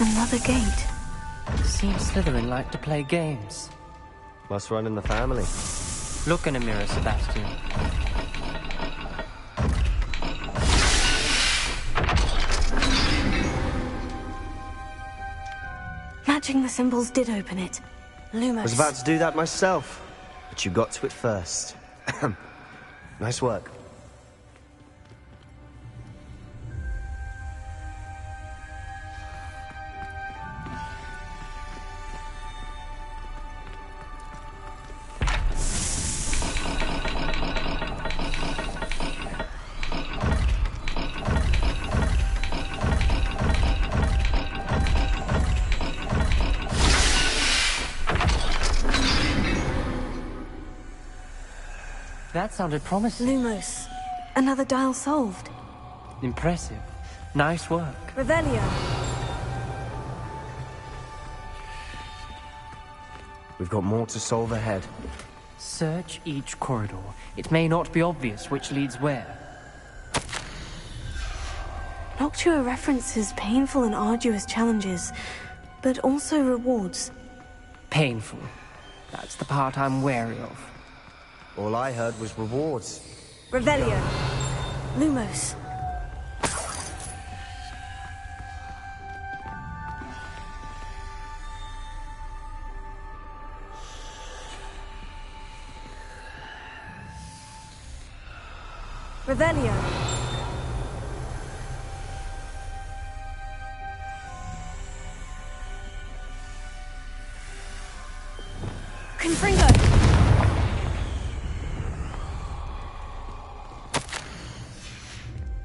Another gate. Seems Slytherin like to play games. Must run in the family. Look in a mirror, Sebastian. Matching the symbols did open it. Lumos. I was about to do that myself, but you got to it first. Nice work. That sounded promising. Lumos. Another dial solved. Impressive. Nice work. Revelio. We've got more to solve ahead. Search each corridor. It may not be obvious which leads where. Noctua references painful and arduous challenges, but also rewards. Painful. That's the part I'm wary of. All I heard was rewards. Revelio. Lumos. Revelio. Confringo.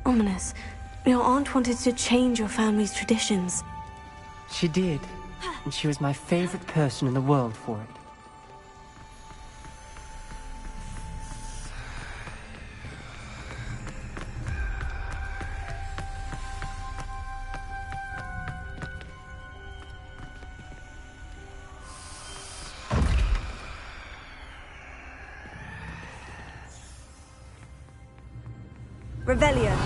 Ominous. Your aunt wanted to change your family's traditions. She did. And she was my favorite person in the world for it. Revelio.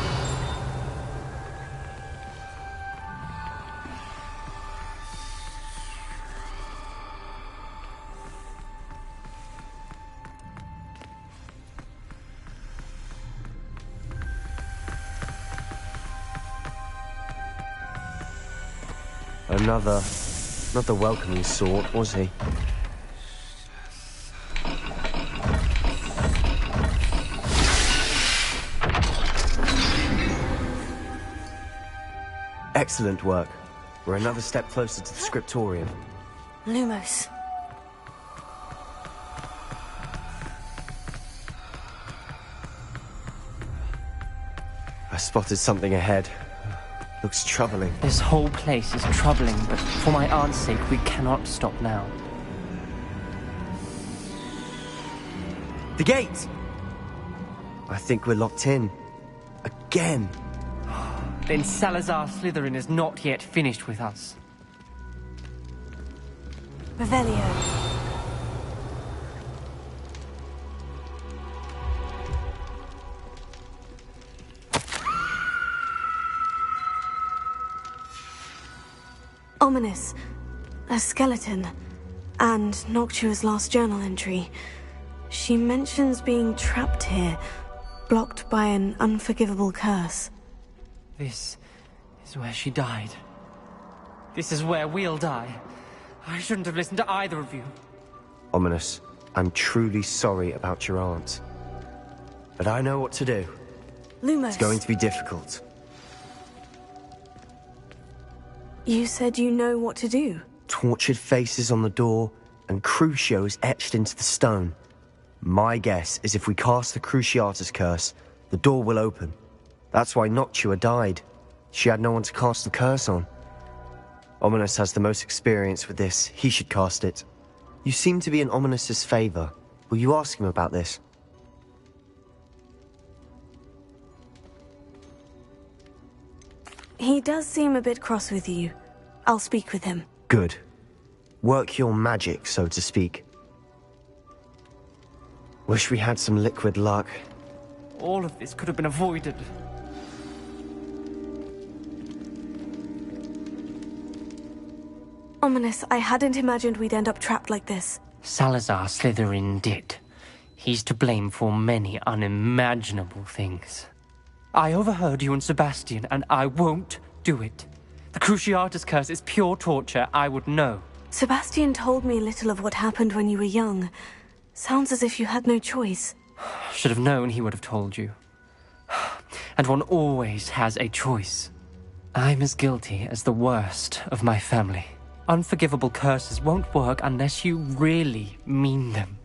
Not the welcoming sort, was he? Excellent work. We're another step closer to the scriptorium. Lumos. I spotted something ahead. Looks troubling. This whole place is troubling, but for my aunt's sake, we cannot stop now. The gate! I think we're locked in. Again. Then Salazar Slytherin is not yet finished with us. Revelio. Ominous. A skeleton. And Noctua's last journal entry. She mentions being trapped here, blocked by an unforgivable curse. This is where she died. This is where we'll die. I shouldn't have listened to either of you. Ominous, I'm truly sorry about your aunt. But I know what to do. Lumos. It's going to be difficult. You said you know what to do. Tortured faces on the door, and Crucio is etched into the stone. My guess is if we cast the Cruciatus curse, the door will open. That's why Noctua died. She had no one to cast the curse on. Ominous has the most experience with this. He should cast it. You seem to be in Ominous's favor. Will you ask him about this? He does seem a bit cross with you. I'll speak with him. Good. Work your magic, so to speak. Wish we had some liquid luck. All of this could have been avoided. Ominous, I hadn't imagined we'd end up trapped like this. Salazar Slytherin did. He's to blame for many unimaginable things. I overheard you and Sebastian, and I won't do it. The Cruciatus curse is pure torture. I would know. Sebastian told me a little of what happened when you were young. Sounds as if you had no choice. Should have known he would have told you. And one always has a choice. I'm as guilty as the worst of my family. Unforgivable curses won't work unless you really mean them.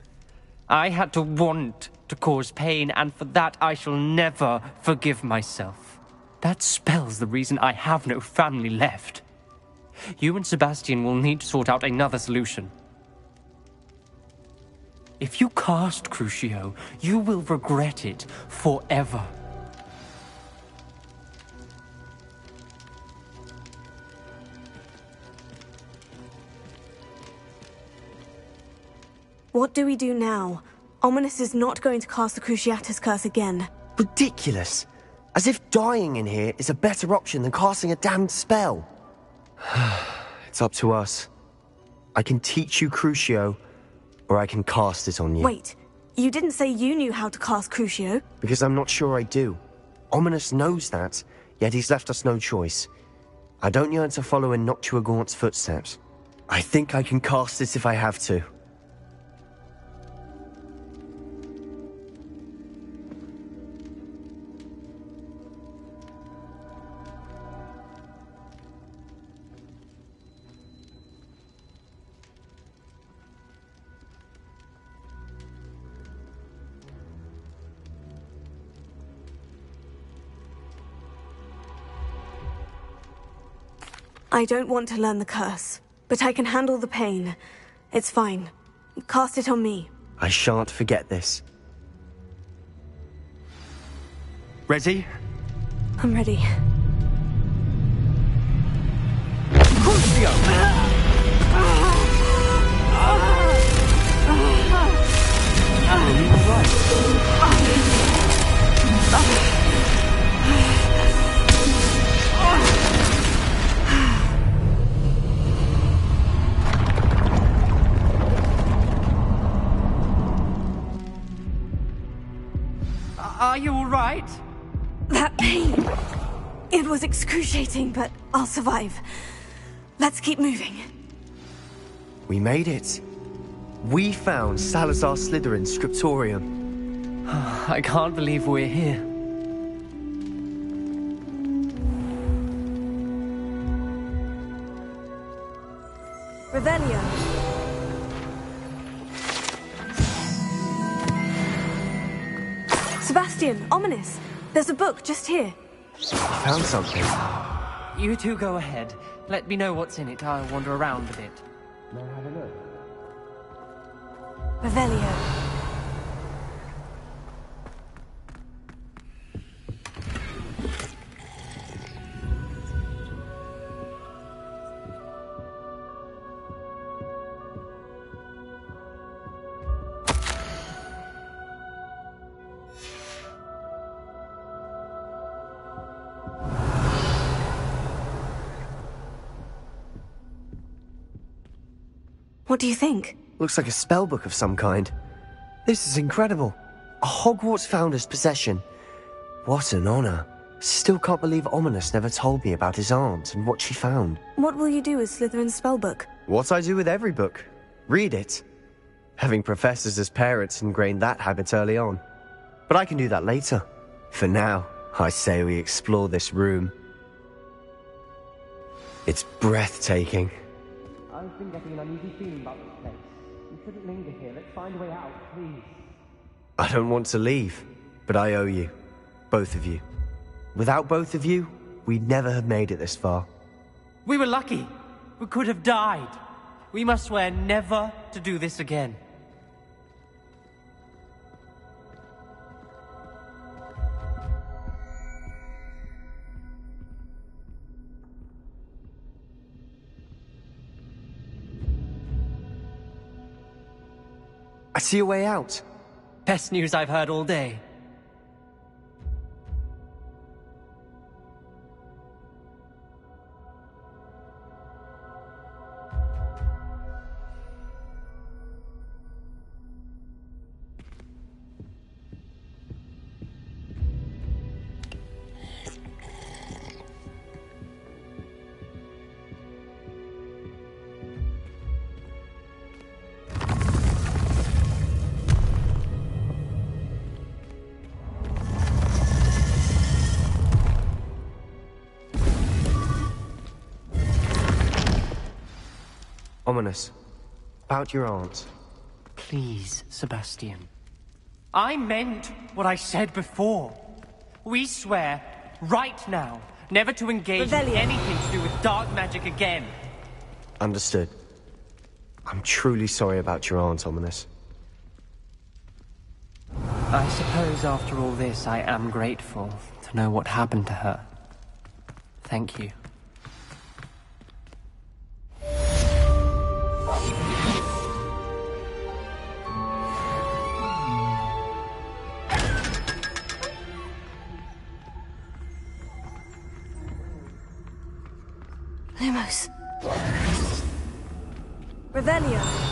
I had to want to cause pain, and for that I shall never forgive myself. That spells the reason I have no family left. You and Sebastian will need to sort out another solution. If you cast Crucio, you will regret it forever. What do we do now? Ominous is not going to cast the Cruciatus curse again. Ridiculous. As if dying in here is a better option than casting a damned spell. It's up to us. I can teach you Crucio, or I can cast it on you. Wait, you didn't say you knew how to cast Crucio? Because I'm not sure I do. Ominous knows that, yet he's left us no choice. I don't yearn to follow in Noctua Gaunt's footsteps. I think I can cast it if I have to. I don't want to learn the curse, but I can handle the pain. It's fine. Cast it on me. I shan't forget this. Ready? I'm ready. Are you all right? That pain! It was excruciating, but I'll survive. Let's keep moving. We made it. We found Salazar Slytherin's scriptorium. I can't believe we're here. Revelio. Sebastian, Ominous. There's a book just here. You found something. You two go ahead. Let me know what's in it. I'll wander around a bit. May I have a look? Revelio. What do you think? Looks like a spellbook of some kind. This is incredible. A Hogwarts founder's possession. What an honor. Still can't believe Ominous never told me about his aunt and what she found. What will you do with Slytherin's spellbook? What I do with every book. Read it. Having professors as parents ingrained that habit early on. But I can do that later. For now, I say we explore this room. It's breathtaking. I've been getting an uneasy feeling about this place. You shouldn't linger here. Let's find a way out, please. I don't want to leave, but I owe you. Both of you. Without both of you, we'd never have made it this far. We were lucky. We could have died. We must swear never to do this again. I see a way out. Best news I've heard all day. Ominous. About your aunt. Please, Sebastian. I meant what I said before. We swear, right now, never to engage in anything to do with dark magic again. Understood. I'm truly sorry about your aunt, Ominous. I suppose after all this, I am grateful to know what happened to her. Thank you. Lumos. Revelio.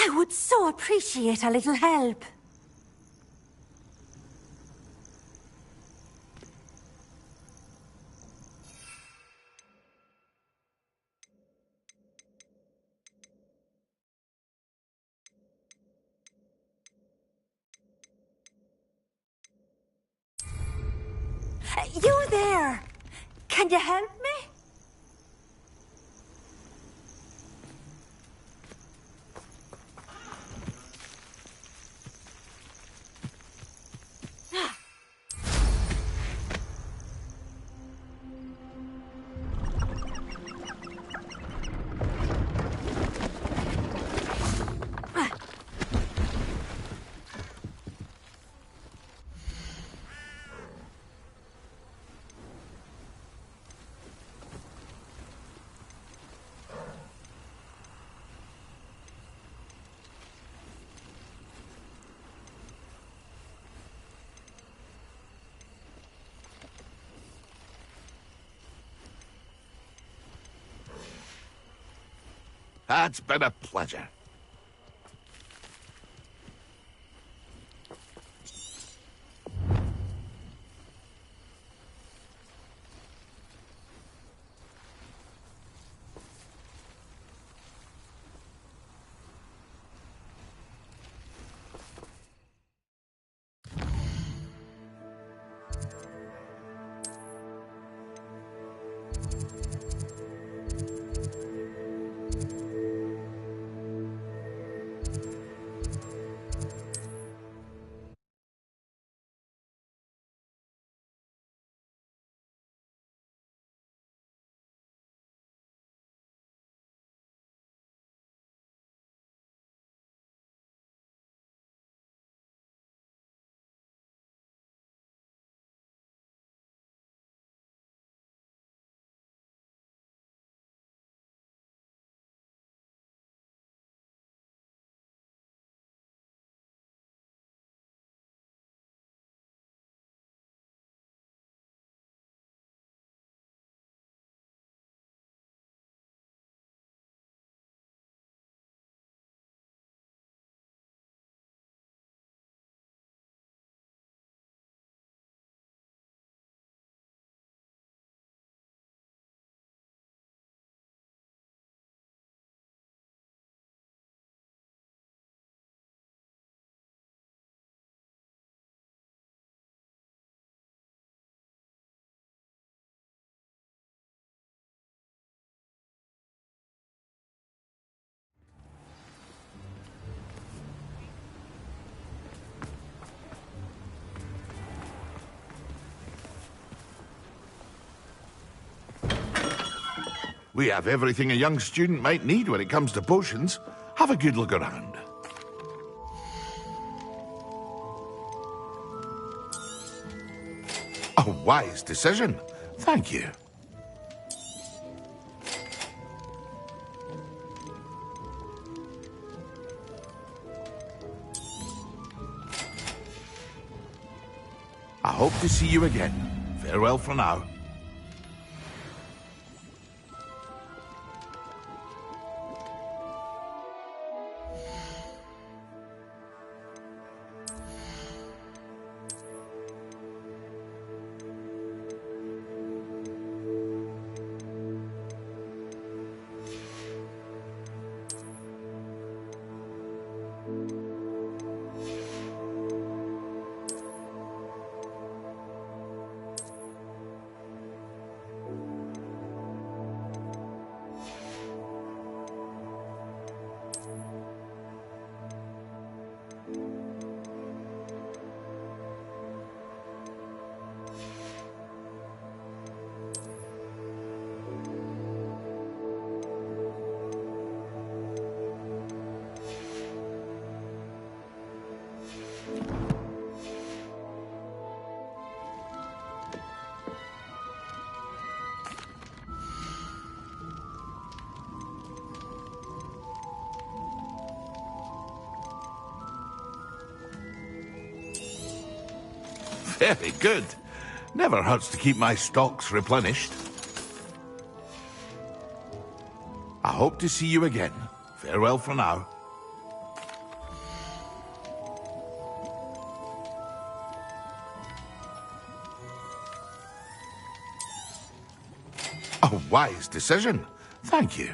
I would so appreciate a little help. You there! Can you help me? It's been a pleasure. We have everything a young student might need when it comes to potions. Have a good look around. A wise decision. Thank you. I hope to see you again. Farewell for now. Very good. Never hurts to keep my stocks replenished. I hope to see you again. Farewell for now. A wise decision. Thank you.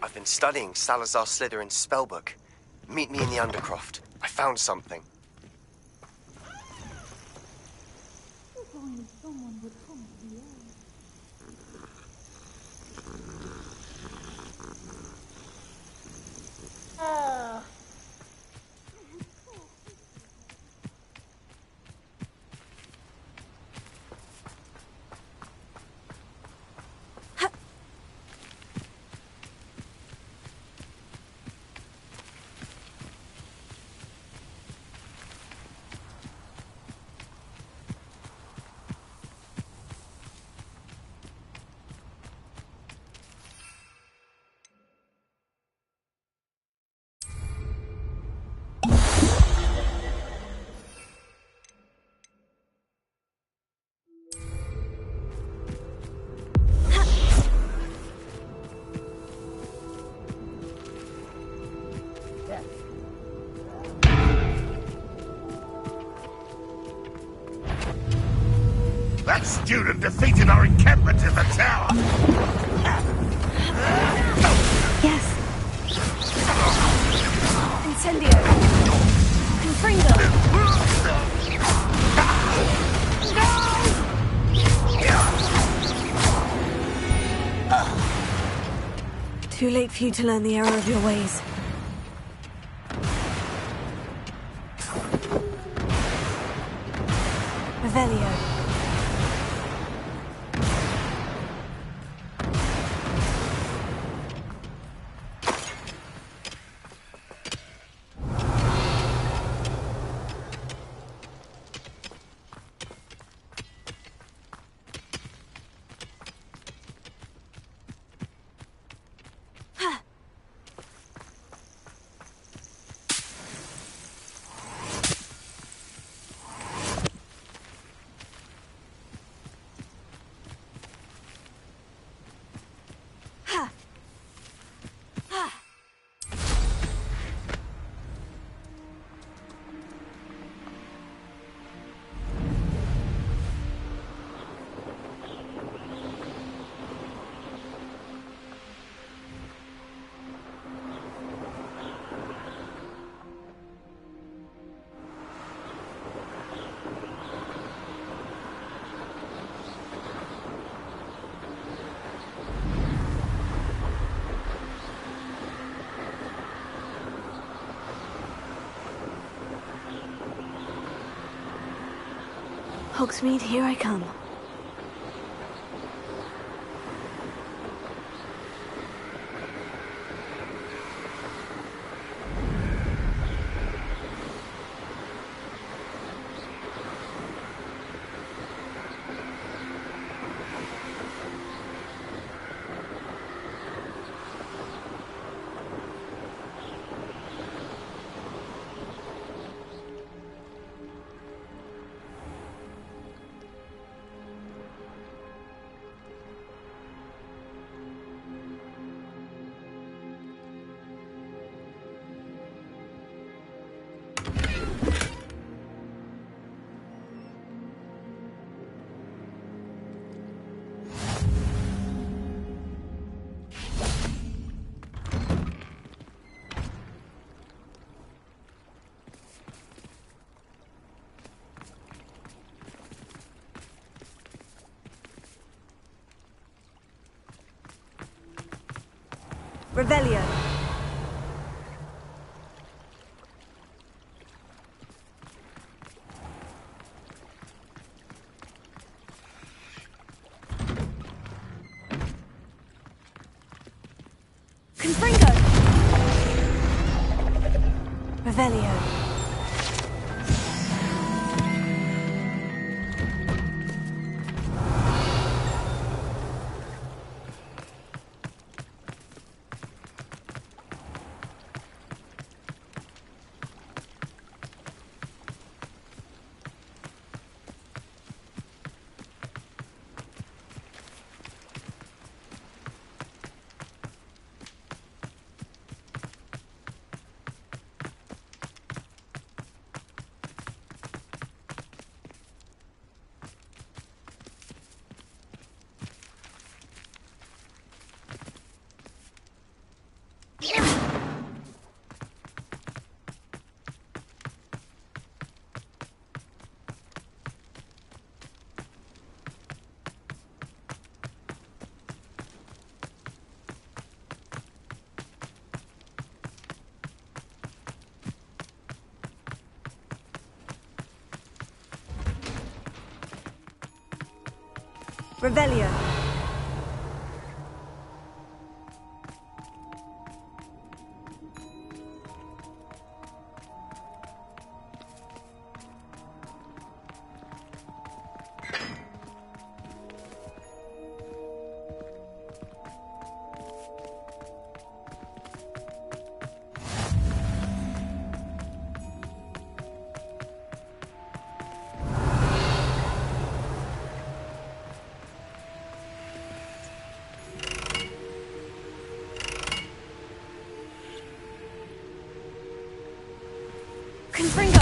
I've been studying Salazar Slytherin's spellbook. Meet me in the Undercroft. I found something. That student defeated our encampment in the tower! Yes. Incendio. Confringo. Too late for you to learn the error of your ways. Revelio. Hogsmeade, here I come. Revelio. Confringo. Revelio. Revelio. Confringo!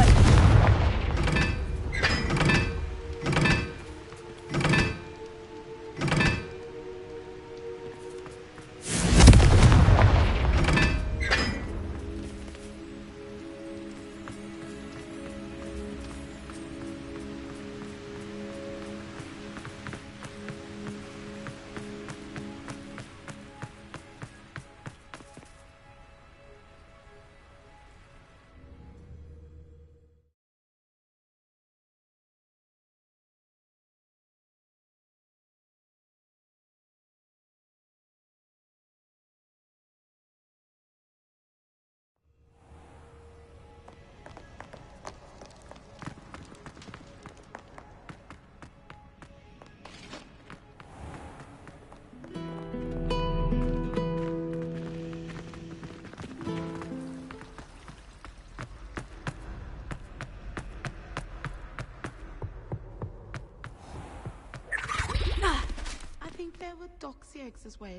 I think there were doxy eggs as well.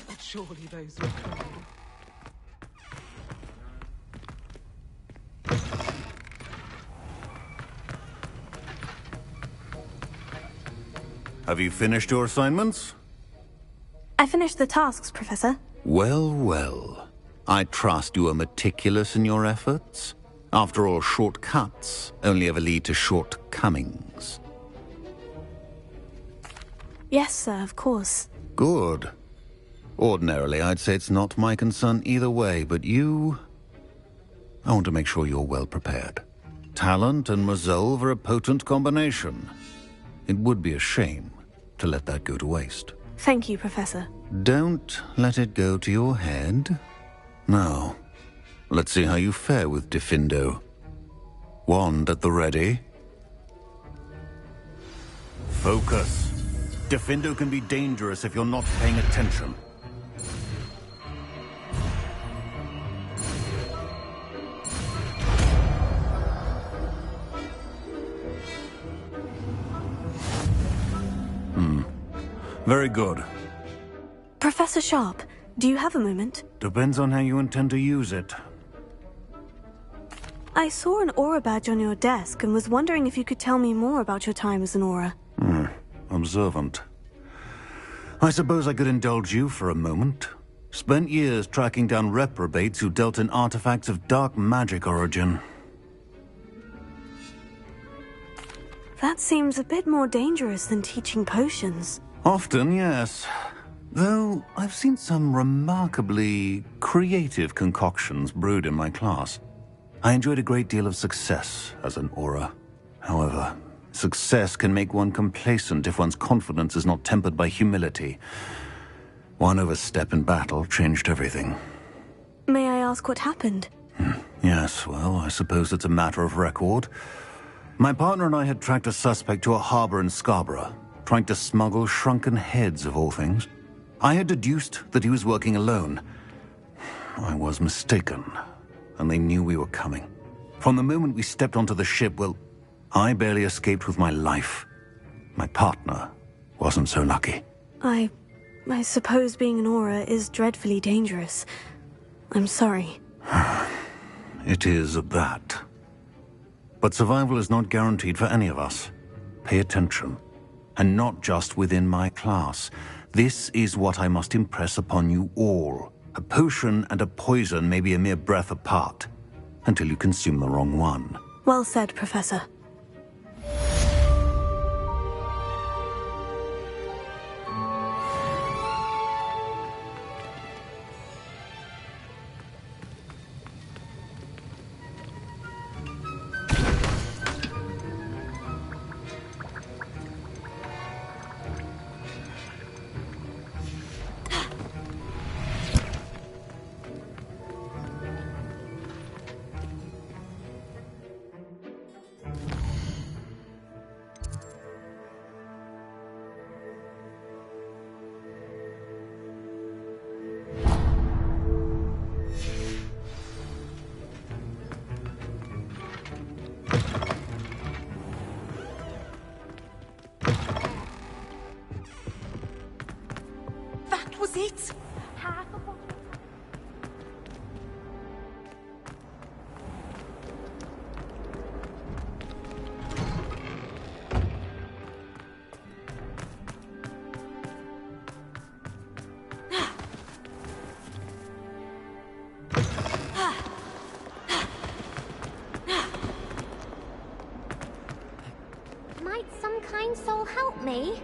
But surely those were crying. Have you finished your assignments? I finished the tasks, Professor. Well, well. I trust you are meticulous in your efforts. After all, shortcuts only ever lead to shortcomings. Yes, sir, of course. Good. Ordinarily, I'd say it's not my concern either way, but you... I want to make sure you're well prepared. Talent and resolve are a potent combination. It would be a shame to let that go to waste. Thank you, Professor. Don't let it go to your head. Now, let's see how you fare with Diffindo. Wand at the ready. Focus. Diffindo can be dangerous if you're not paying attention. Very good. Professor Sharp, do you have a moment? Depends on how you intend to use it. I saw an aura badge on your desk and was wondering if you could tell me more about your time as an aura. Observant. I suppose I could indulge you for a moment. Spent years tracking down reprobates who dealt in artifacts of dark magic origin. That seems a bit more dangerous than teaching potions. Often, yes. Though I've seen some remarkably creative concoctions brewed in my class. I enjoyed a great deal of success as an aura. However, success can make one complacent if one's confidence is not tempered by humility. One overstep in battle changed everything. May I ask what happened? Yes, well, I suppose it's a matter of record. My partner and I had tracked a suspect to a harbor in Scarborough, trying to smuggle shrunken heads of all things. I had deduced that he was working alone. I was mistaken, and they knew we were coming. From the moment we stepped onto the ship, well, I barely escaped with my life. My partner wasn't so lucky. I suppose being an aura is dreadfully dangerous. I'm sorry. It is at that. But survival is not guaranteed for any of us. Pay attention. And not just within my class. This is what I must impress upon you all. A potion and a poison may be a mere breath apart, until you consume the wrong one. Well said, Professor. is it? Half a bottle. Might some kind soul help me?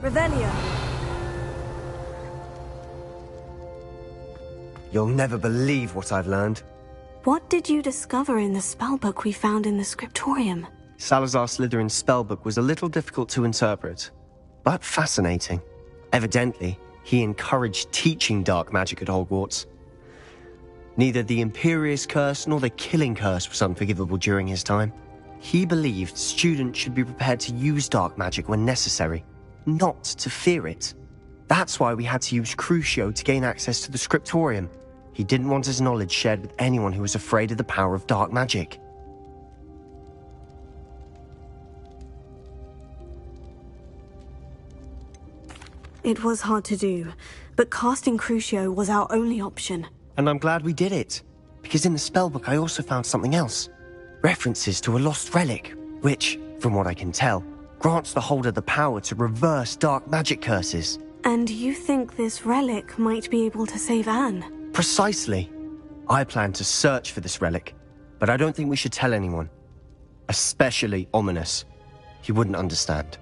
Revelio. You'll never believe what I've learned. What did you discover in the spellbook we found in the scriptorium? Salazar Slytherin's spellbook was a little difficult to interpret, but fascinating. Evidently, he encouraged teaching dark magic at Hogwarts. Neither the Imperious Curse nor the Killing Curse was unforgivable during his time. He believed students should be prepared to use dark magic when necessary, not to fear it. That's why we had to use Crucio to gain access to the scriptorium. He didn't want his knowledge shared with anyone who was afraid of the power of dark magic. It was hard to do, but casting Crucio was our only option. And I'm glad we did it, because in the spellbook I also found something else. References to a lost relic, which, from what I can tell, grants the holder the power to reverse dark magic curses. And you think this relic might be able to save Anne? Precisely. I plan to search for this relic, but I don't think we should tell anyone. Especially Ominous. He wouldn't understand.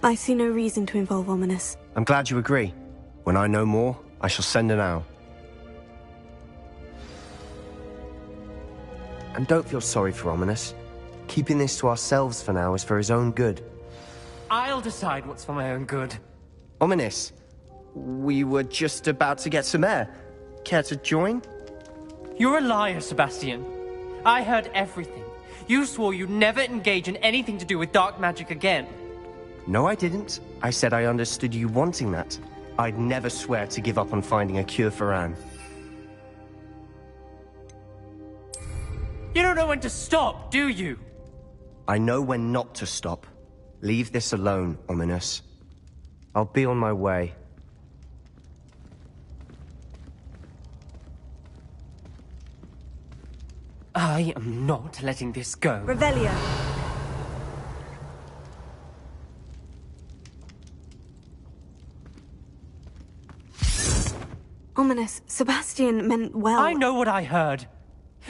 I see no reason to involve Ominous. I'm glad you agree. When I know more, I shall send an owl. And don't feel sorry for Ominous. Keeping this to ourselves for now is for his own good. I'll decide what's for my own good. Ominous, we were just about to get some air. Care to join? You're a liar, Sebastian. I heard everything. You swore you'd never engage in anything to do with dark magic again. No, I didn't. I said I understood you wanting that. I'd never swear to give up on finding a cure for Anne. You don't know when to stop, do you? I know when not to stop. Leave this alone, Ominous. I'll be on my way. I am not letting this go. Revelio. Ominous, Sebastian meant well. I know what I heard.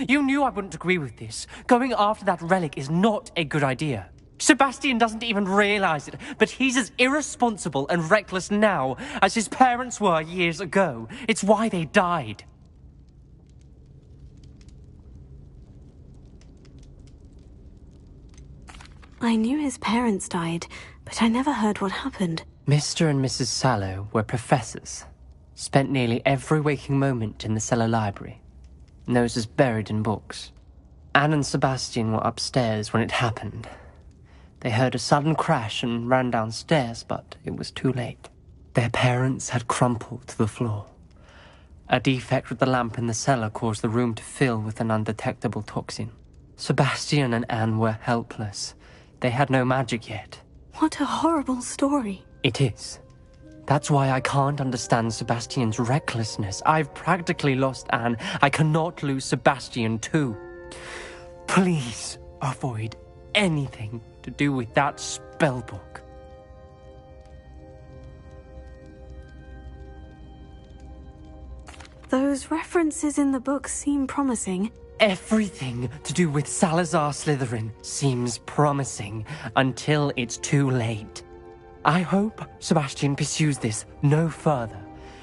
You knew I wouldn't agree with this. Going after that relic is not a good idea. Sebastian doesn't even realize it, but he's as irresponsible and reckless now as his parents were years ago. It's why they died. I knew his parents died, but I never heard what happened. Mr. and Mrs. Sallow were professors. Spent nearly every waking moment in the cellar library. Noses buried in books. Anne and Sebastian were upstairs when it happened. They heard a sudden crash and ran downstairs, but it was too late. Their parents had crumpled to the floor. A defect with the lamp in the cellar caused the room to fill with an undetectable toxin. Sebastian and Anne were helpless. They had no magic yet. What a horrible story. It is. That's why I can't understand Sebastian's recklessness. I've practically lost Anne. I cannot lose Sebastian too. Please avoid anything to do with that spellbook. Those references in the book seem promising. Everything to do with Salazar Slytherin seems promising until it's too late. I hope Sebastian pursues this no further,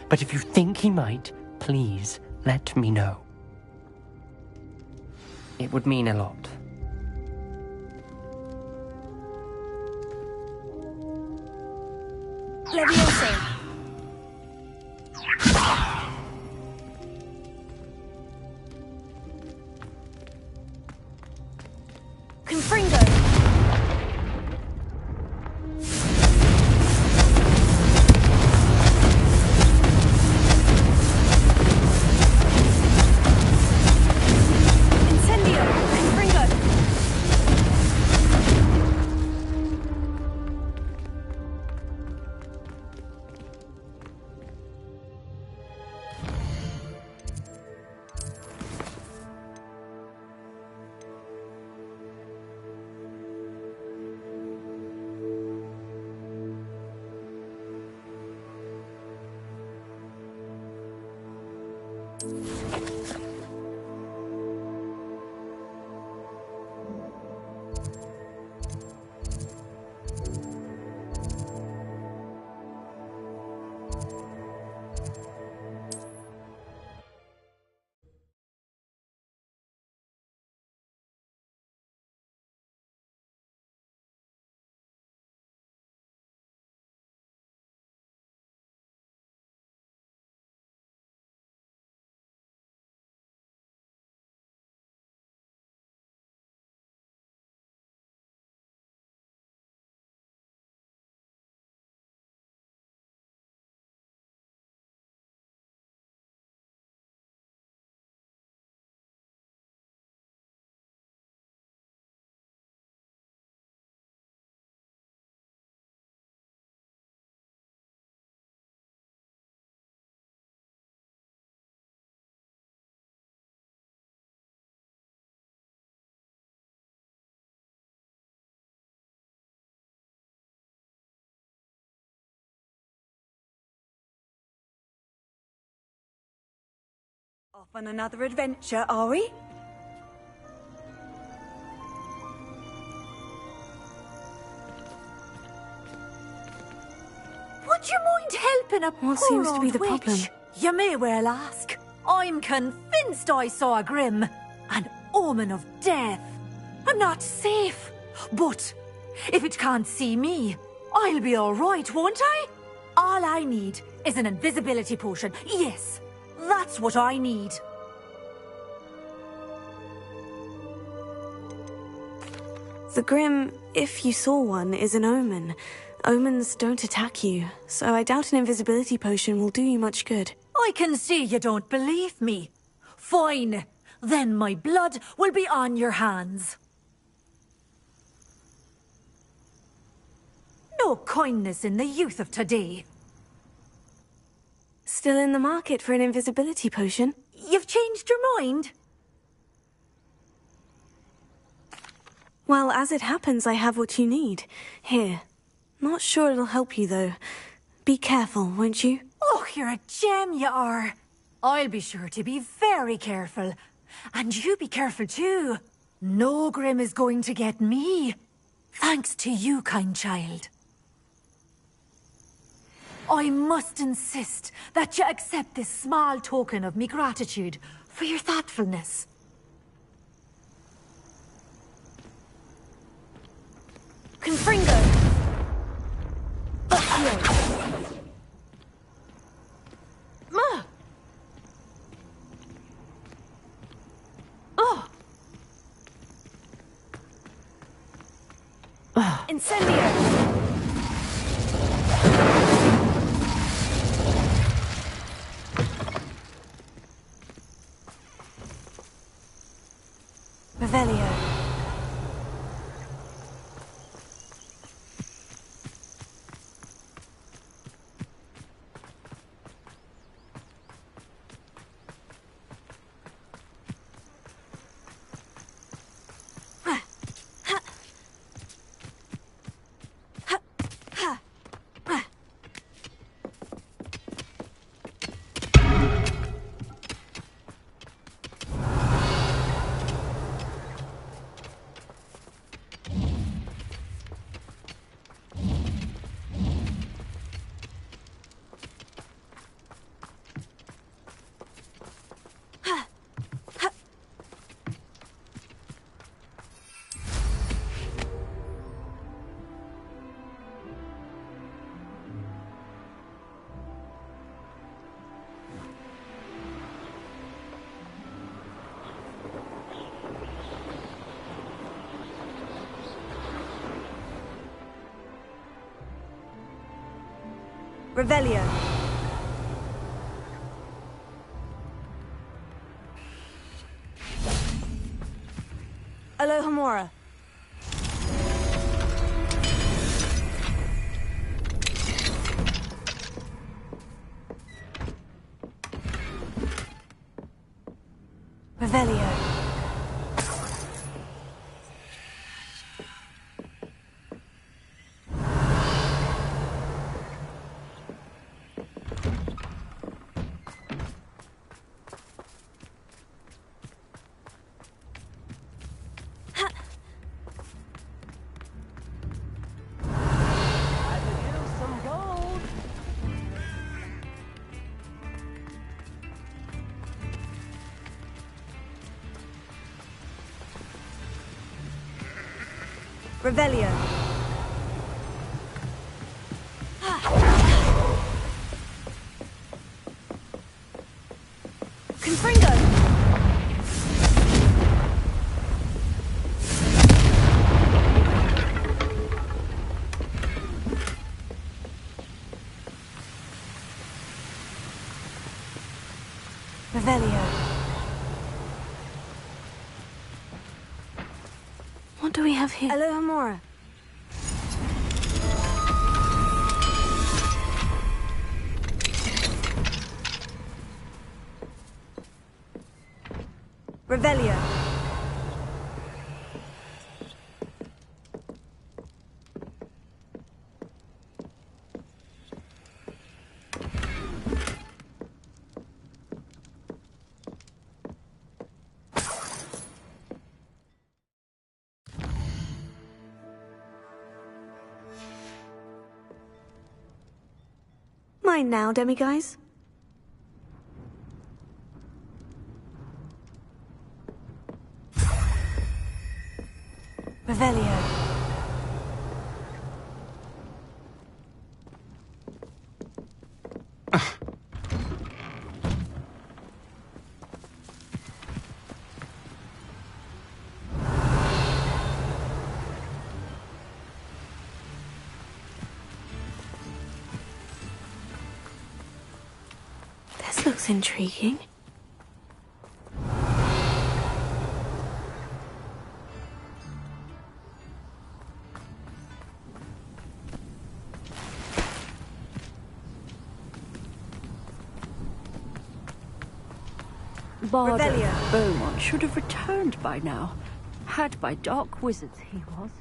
but if you think he might, please let me know. It would mean a lot. Leviosa. Confringo. Incendio. Confringo. Off on another adventure, are we? Would you mind helping a What poor seems to be old the witch? problem? You may well ask. I'm convinced I saw a grim, an omen of death. I'm not safe, but if it can't see me, I'll be all right, won't I? All I need is an invisibility potion. Yes, that's what I need. The Grim, if you saw one, is an omen. Omens don't attack you, so I doubt an invisibility potion will do you much good. I can see you don't believe me. Fine. Then my blood will be on your hands. No kindness in the youth of today. Still in the market for an invisibility potion? You've changed your mind? Well, as it happens, I have what you need. Here. Not sure it'll help you, though. Be careful, won't you? Oh, you're a gem, you are. I'll be sure to be very careful. And you be careful, too. No Grim is going to get me. Thanks to you, kind child. I must insist that you accept this small token of me gratitude for your thoughtfulness. Confringo! Incendio! Revelio. Revelio. Alohomora. Revelio. Revelio. Confringo. Revelio. What do we have here? Alohomora. Revelio. Mine now, demiguise. Revelio. This looks intriguing. Bardo Revelio. Beaumont should have returned by now. Had by dark wizards he was.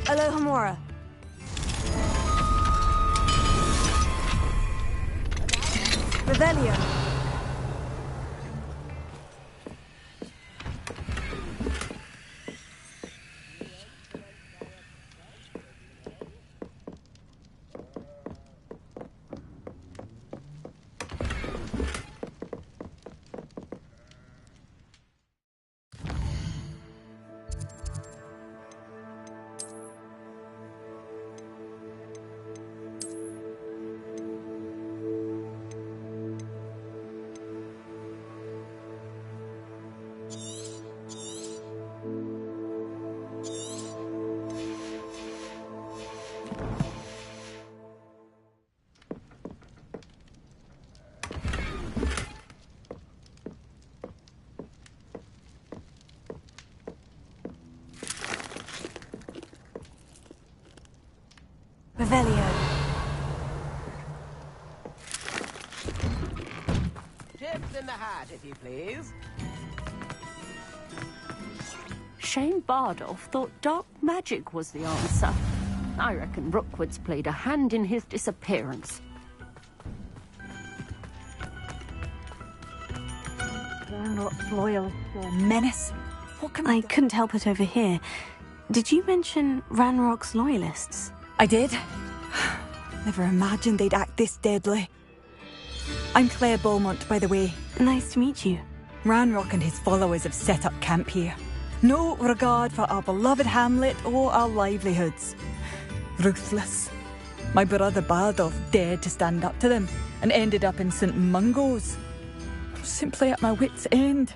Alohomora. Revelio. Revelio. Chips in the hat, if you please. Shane Bardolph thought dark magic was the answer. I reckon Rookwood's played a hand in his disappearance. Ranrock's loyal menace. What can I couldn't help but overhear. Did you mention Ranrock's loyalists? I did. Never imagined they'd act this deadly. I'm Claire Beaumont, by the way. Nice to meet you. Ranrock and his followers have set up camp here. No regard for our beloved hamlet or our livelihoods. Ruthless. My brother Bardolph dared to stand up to them and ended up in St. Mungo's. I'm simply at my wit's end.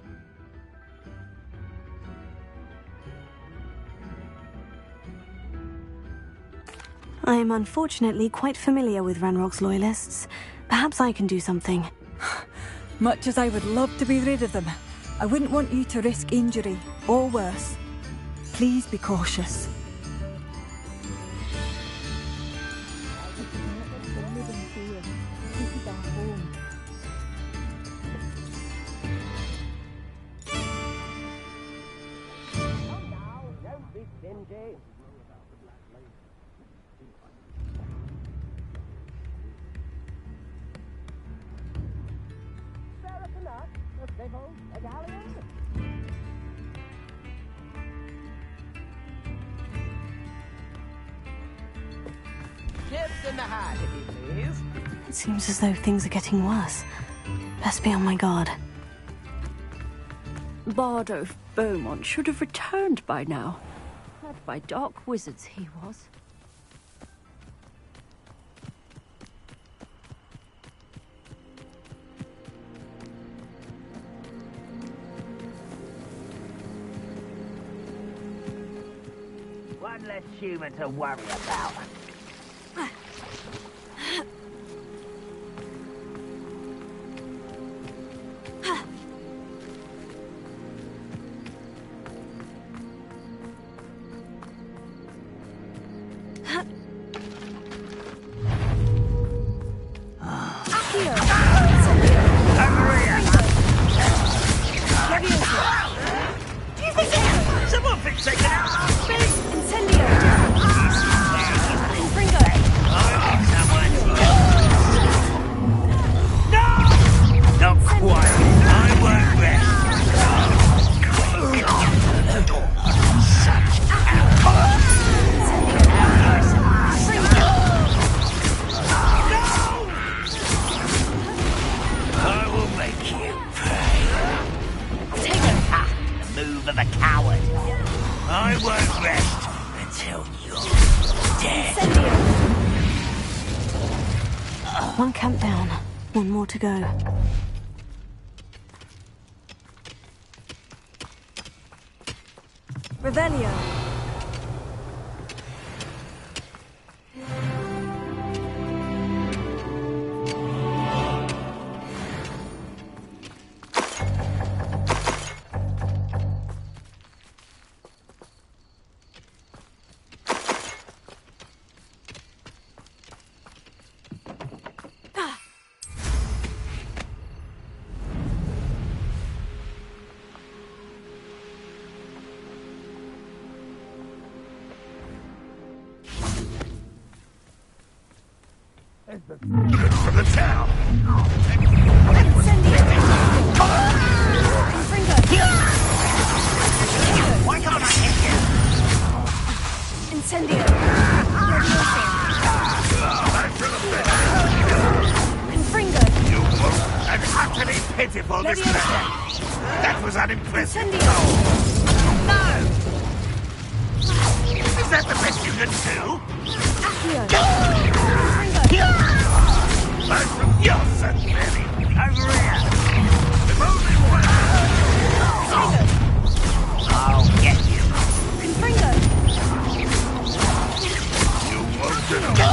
I am unfortunately quite familiar with Ranrock's loyalists. Perhaps I can do something. Much as I would love to be rid of them, I wouldn't want you to risk injury, or worse. Please be cautious. Chips in the hat, if you please. It seems as though things are getting worse. Best be on my guard. Bardolph Beaumont should have returned by now. Led by dark wizards he was. One less human to worry about. Someone fix it out! Not quite. I won't rest. Such I will make you pay. Take it. The move of a coward. I won't rest until you're dead. One camp down. One more to go. Revelio. From the town. Why can't I hit you? Incendio. Confringo. You won't. An utterly pitiful display. That was unimpressive. No! Is that the best you can do? I'm from your son, Benny. Over here. If only one. I'll get you. Confringo. You won't get away.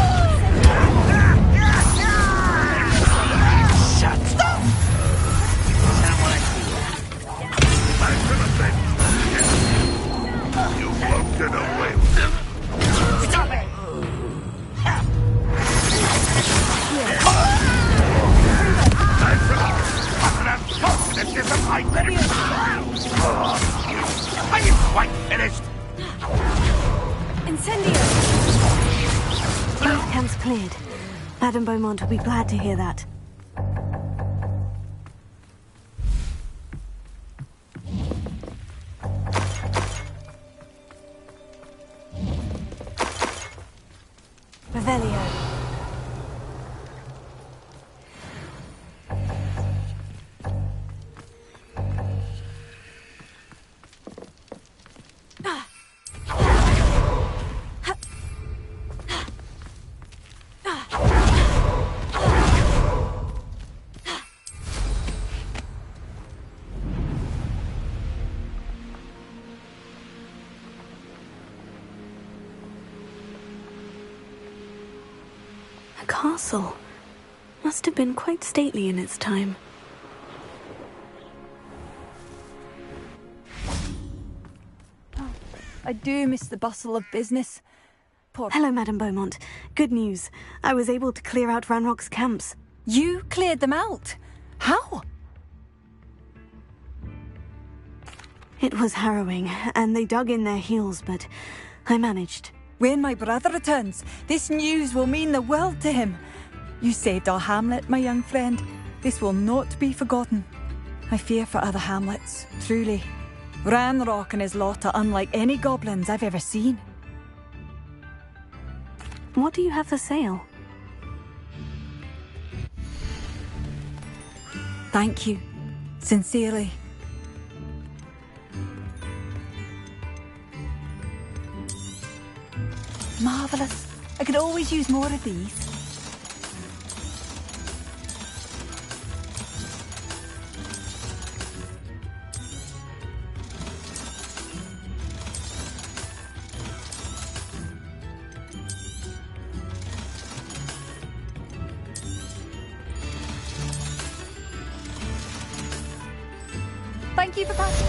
Shut up! Someone I'm from a bench. You won't get away with it. stop it! I'm from an unfortunate disappointment. Are you quite finished? Incendio. Both camps cleared. Madame Beaumont will be glad to hear that. Revelio. The castle must have been quite stately in its time. I do miss the bustle of business. Hello, Madame Beaumont. Good news. I was able to clear out Ranrock's camps. You cleared them out? How? It was harrowing, and they dug in their heels, but I managed. When my brother returns, this news will mean the world to him. You saved our hamlet, my young friend. This will not be forgotten. I fear for other hamlets, truly. Ranrock and his lot are unlike any goblins I've ever seen. What do you have for sale? Thank you. Sincerely. Marvellous. I could always use more of these. Thank you for passing.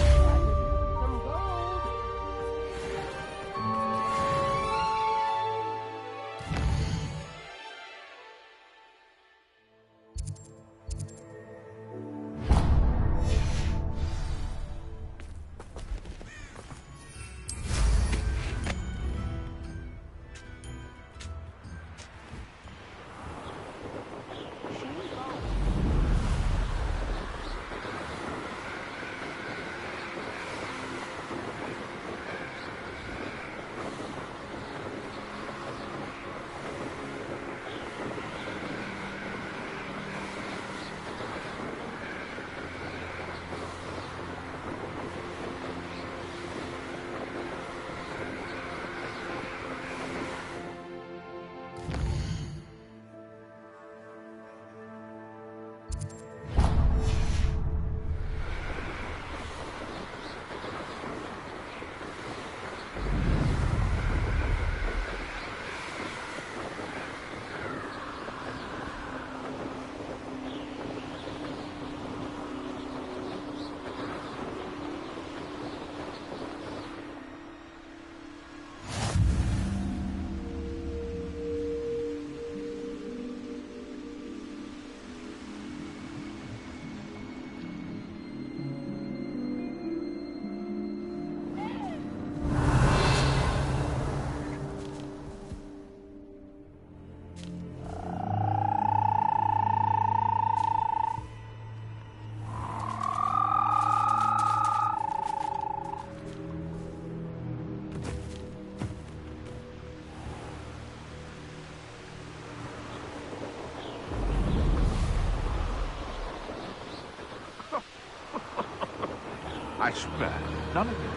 I swear, none of you.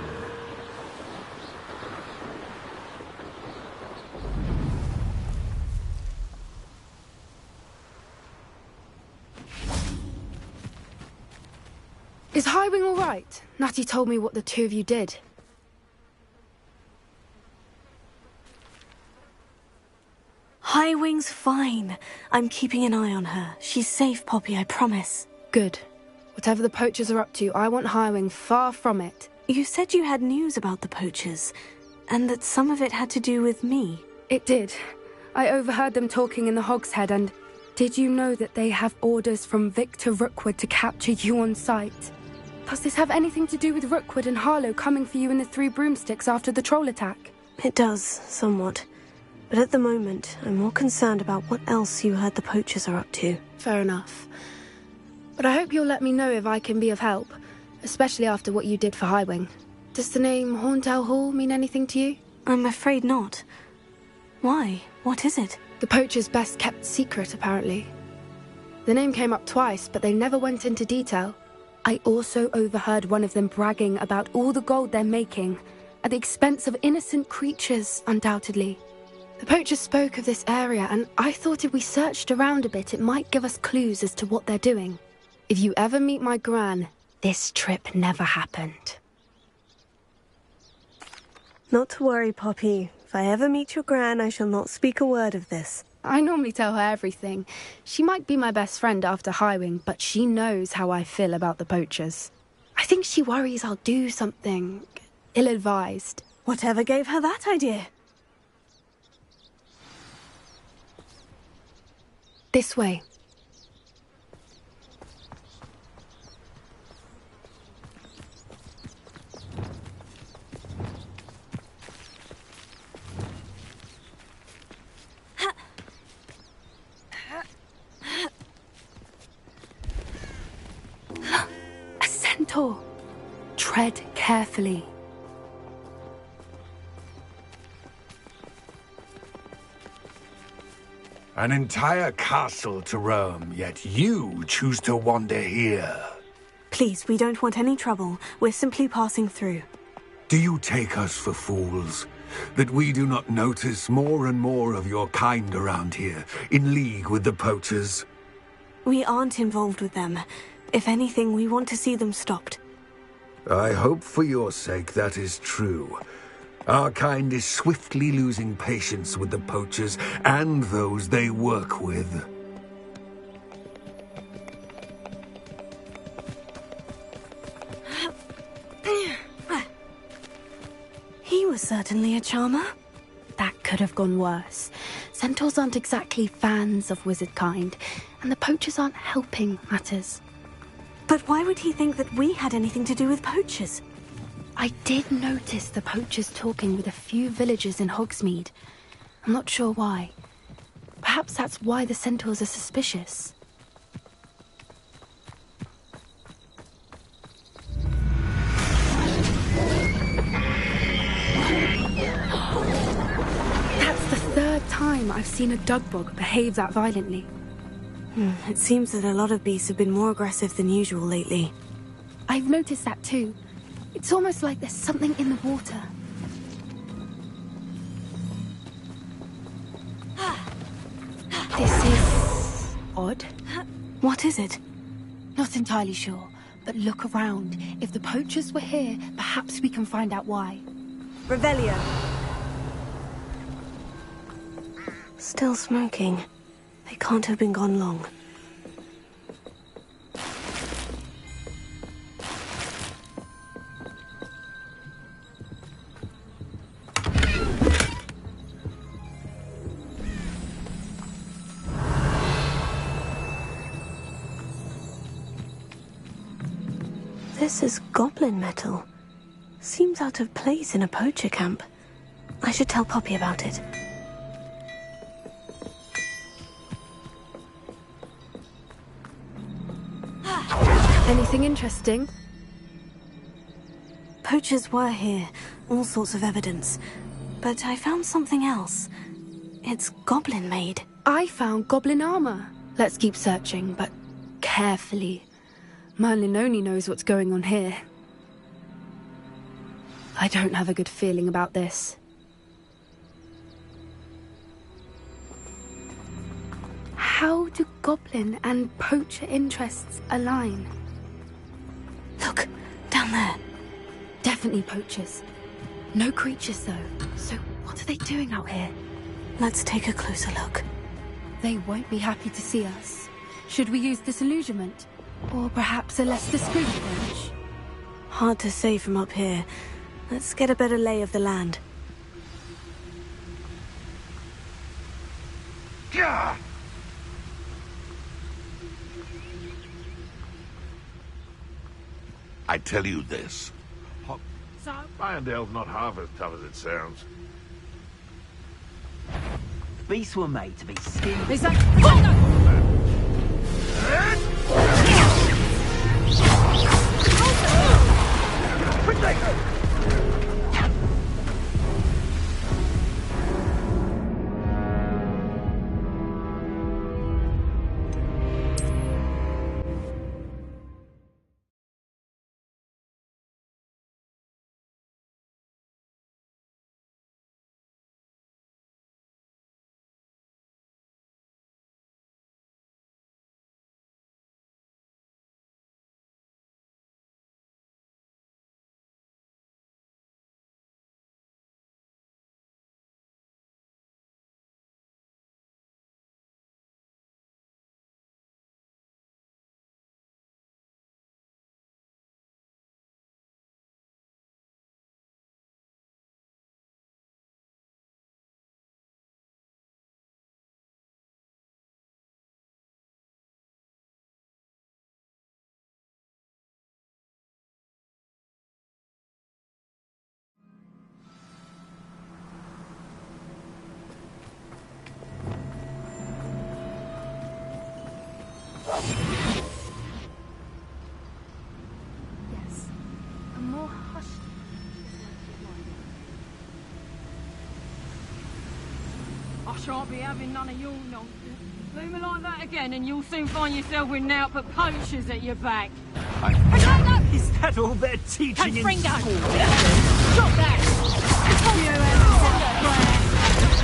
Is Highwing all right? Natty told me what the two of you did. Highwing's fine. I'm keeping an eye on her. She's safe, Poppy, I promise. Good. Whatever the poachers are up to, I want Highwing far from it. You said you had news about the poachers, and that some of it had to do with me. It did. I overheard them talking in the Hogshead, and did you know that they have orders from Victor Rookwood to capture you on sight? Does this have anything to do with Rookwood and Harlow coming for you in the Three Broomsticks after the troll attack? It does, somewhat. But at the moment, I'm more concerned about what else you heard the poachers are up to. Fair enough. But I hope you'll let me know if I can be of help, especially after what you did for Highwing. Does the name Horntail Hall mean anything to you? I'm afraid not. Why? What is it? The poachers' best-kept secret, apparently. The name came up twice, but they never went into detail. I also overheard one of them bragging about all the gold they're making, at the expense of innocent creatures, undoubtedly. The poachers spoke of this area, and I thought if we searched around a bit, it might give us clues as to what they're doing. If you ever meet my gran, this trip never happened. Not to worry, Poppy. If I ever meet your gran, I shall not speak a word of this. I normally tell her everything. She might be my best friend after Highwing, but she knows how I feel about the poachers. I think she worries I'll do something ill-advised. Whatever gave her that idea? This way. A centaur. Tread carefully. An entire castle to roam, yet you choose to wander here. Please, we don't want any trouble. We're simply passing through. Do you take us for fools? That we do not notice more and more of your kind around here, in league with the poachers? We aren't involved with them. If anything, we want to see them stopped. I hope for your sake that is true. Our kind is swiftly losing patience with the poachers and those they work with. He was certainly a charmer. That could have gone worse. Centaurs aren't exactly fans of wizard kind, and the poachers aren't helping matters. But why would he think that we had anything to do with poachers? I did notice the poachers talking with a few villagers in Hogsmeade. I'm not sure why. Perhaps that's why the centaurs are suspicious. That's the third time I've seen a dugbog behave that violently. It seems that a lot of beasts have been more aggressive than usual lately. I've noticed that too. It's almost like there's something in the water. This is odd. What is it? Not entirely sure, but look around. If the poachers were here, perhaps we can find out why. Revelio. Still smoking. They can't have been gone long. This is goblin metal. Seems out of place in a poacher camp. I should tell Poppy about it. Anything interesting? Poachers were here, all sorts of evidence. But I found something else. It's goblin-made. I found goblin armor. Let's keep searching, but carefully. Merlin only knows what's going on here. I don't have a good feeling about this. How do goblin and poacher interests align? Look, down there. Definitely poachers. No creatures, though. So what are they doing out here? Let's take a closer look. They won't be happy to see us. Should we use disillusionment? Or perhaps a less discreet approach? Hard to say from up here. Let's get a better lay of the land. Gah! I tell you this. Irondale's not half as tough as it sounds. Beasts were made to be skinned. Is that... I shan't be having none of your nonsense. Leave me like that again and you'll soon find yourself with naught but poachers at your back. Is that all they're teaching in Fringo! school? Stop that! You haven't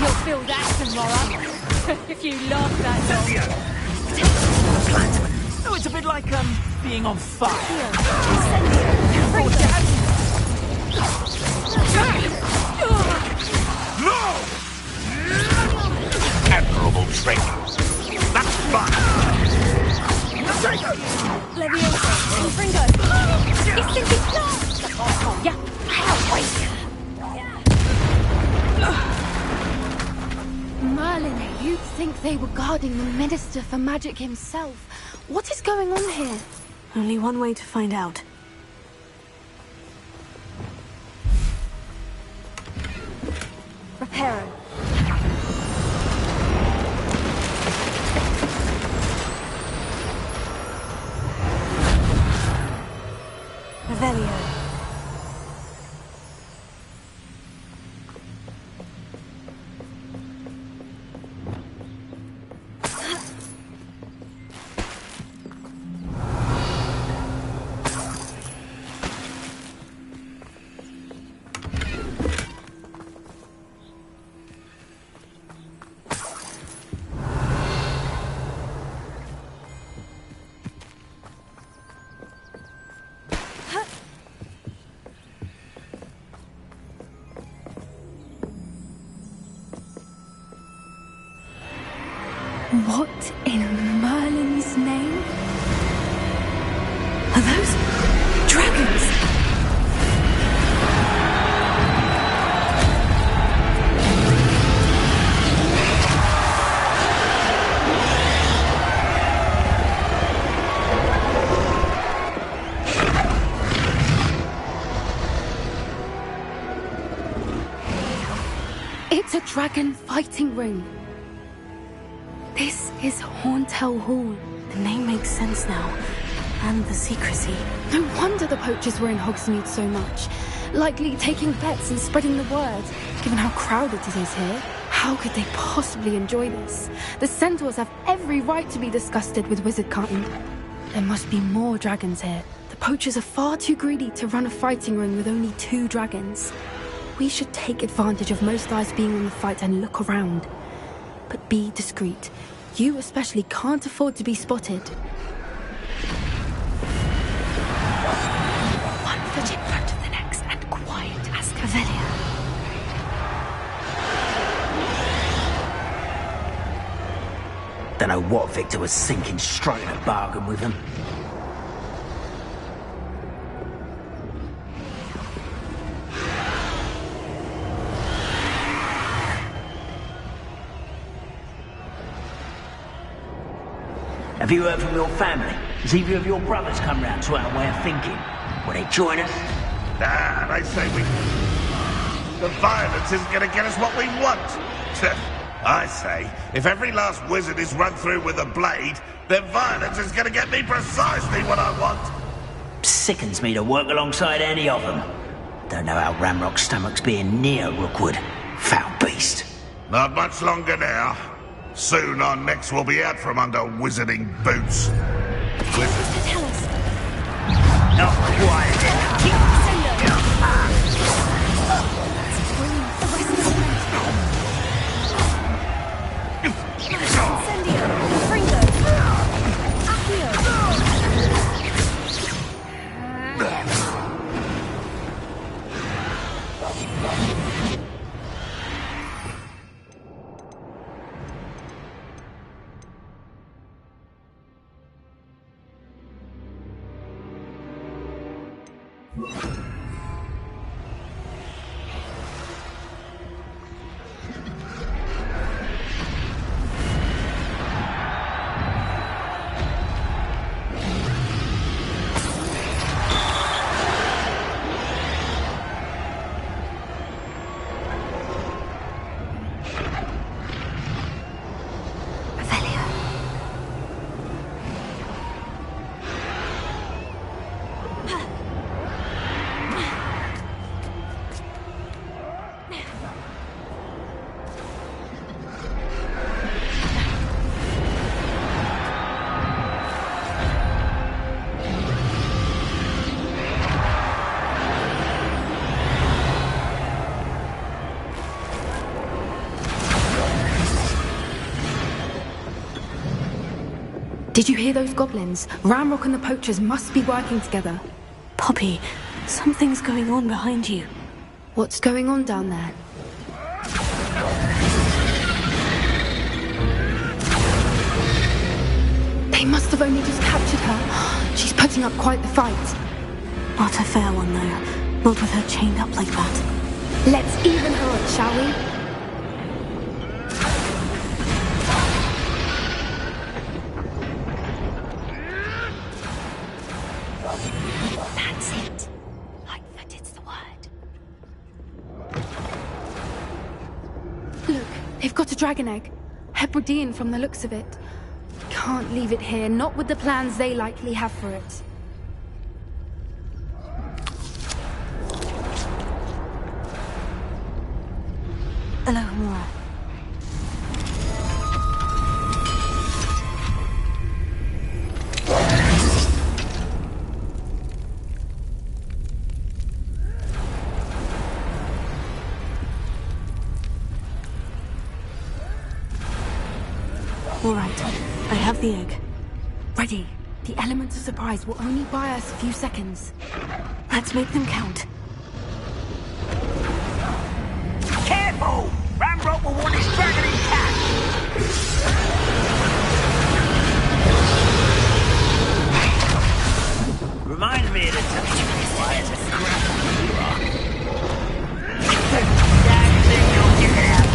you'll feel that tomorrow. If you lost that No, it's a bit like, being on fire. No! Admirable trick. That's fun. Leviosa! Fringo! It's simply gone! Yeah, Merlin, you'd think they were guarding the Minister for Magic himself. What is going on here? Only one way to find out. Reparo. Revelio. What in Merlin's name? Are those dragons? It's a dragon fighting ring. This is Horntail Hall. The name makes sense now. And the secrecy. No wonder the poachers were in Hogsmeade so much. Likely taking bets and spreading the word. Given how crowded it is here, how could they possibly enjoy this? The centaurs have every right to be disgusted with wizardkind. There must be more dragons here. The poachers are far too greedy to run a fighting ring with only 2 dragons. We should take advantage of most eyes being on the fight and look around. But be discreet. You especially can't afford to be spotted. One foot in front of the next and quiet as Revelio. Don't know what Victor was thinking, striking a bargain with them. Have you heard from your family? Has either of your brothers come round to our way of thinking? Will they join us? Nah, they say we... The violence isn't going to get us what we want. I say, if every last wizard is run through with a blade, then violence is going to get me precisely what I want. Sickens me to work alongside any of them. Don't know how Ramrock's stomach's being near Rookwood. Foul beast. Not much longer now. Soon our necks will be out from under wizarding boots. Wizards. Tell us. Not quiet enough. Accio! Did you hear those goblins? Ramrock and the poachers must be working together. Poppy, something's going on behind you. What's going on down there? They must have only just captured her. She's putting up quite the fight. Not a fair one, though. Not with her chained up like that. Let's even her up, shall we? That's it. Lightfooted's the word. Look, they've got a dragon egg. Hebridean from the looks of it. Can't leave it here, not with the plans they likely have for it. Hello, Mora. All right, I have the egg. Ready. The element of surprise will only buy us a few seconds. Let's make them count. Careful! Ramrock will want his dragon intact! Reminds me of the touch of his wires and crap you are. Damn thing you'll get out!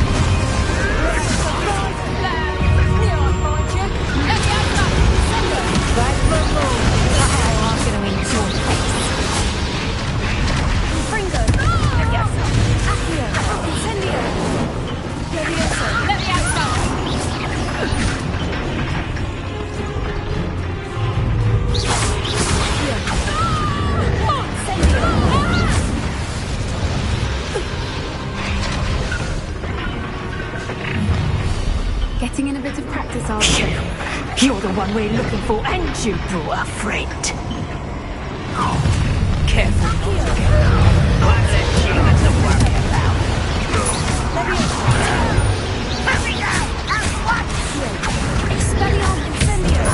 Back for a move. Oh, I'm gonna eat your face. Fringo! Leviosa! Accio! Incendio! Leviosa! Leviosa! Getting in a bit of practice, are we? You're the one we're looking for, and you brought a friend. Careful not to get One less human to worry about. Hurry up! At once! Expelliarm Incendio!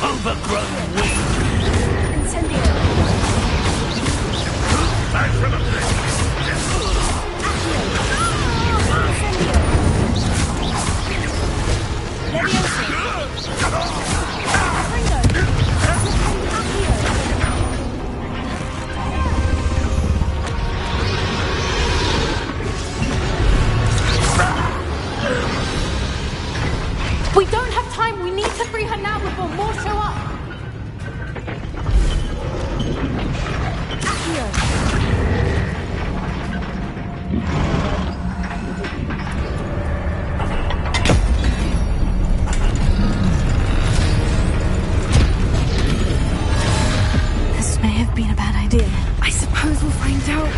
Overgrown weed. Incendio! Back from the We don't have time. We need to free her now before more show up. This may have been a bad idea. I suppose we'll find out.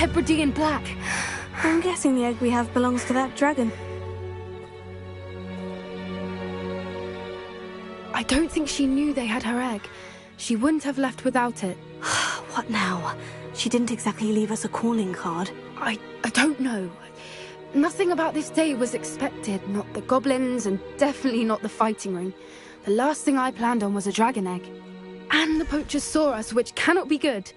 Hebridean black. I'm guessing the egg we have belongs to that dragon. I don't think she knew they had her egg. She wouldn't have left without it. What now? She didn't exactly leave us a calling card. I don't know. Nothing about this day was expected. Not the goblins, and definitely not the fighting ring. The last thing I planned on was a dragon egg. And the poachers saw us, which cannot be good.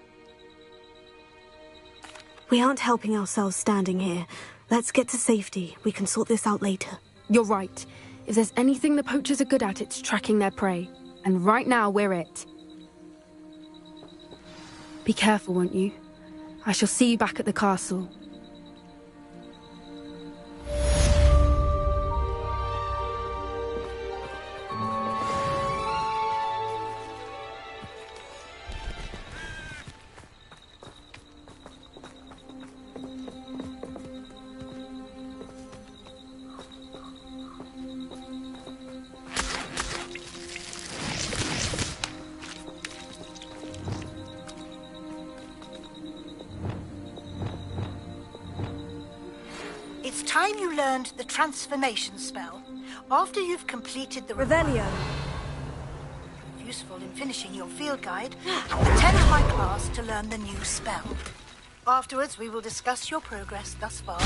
We aren't helping ourselves standing here. Let's get to safety. We can sort this out later. You're right. If there's anything the poachers are good at, it's tracking their prey. And right now, we're it. Be careful, won't you? I shall see you back at the castle. It's time you learned the transformation spell. After you've completed the Revelio. Useful in finishing your field guide, attend my class to learn the new spell. Afterwards, we will discuss your progress thus far.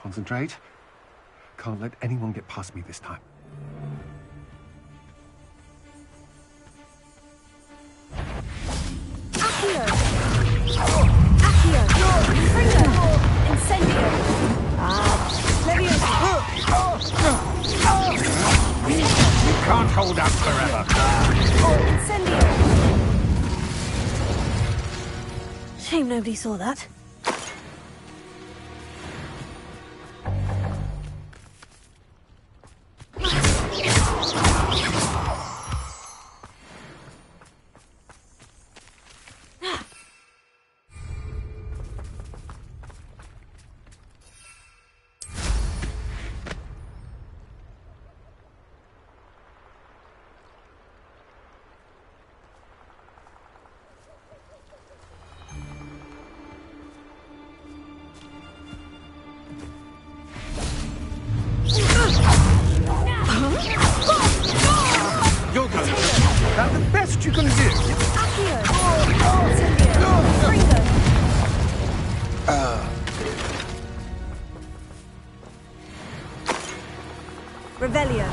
Concentrate. Can't let anyone get past me this time. Accio! Accio! Trigger! Incendio! Leviosa! You can't hold out forever. Incendio! Shame nobody saw that. You're going to... That's the best you can do. Accio! Incendio! Ringo! Revelio!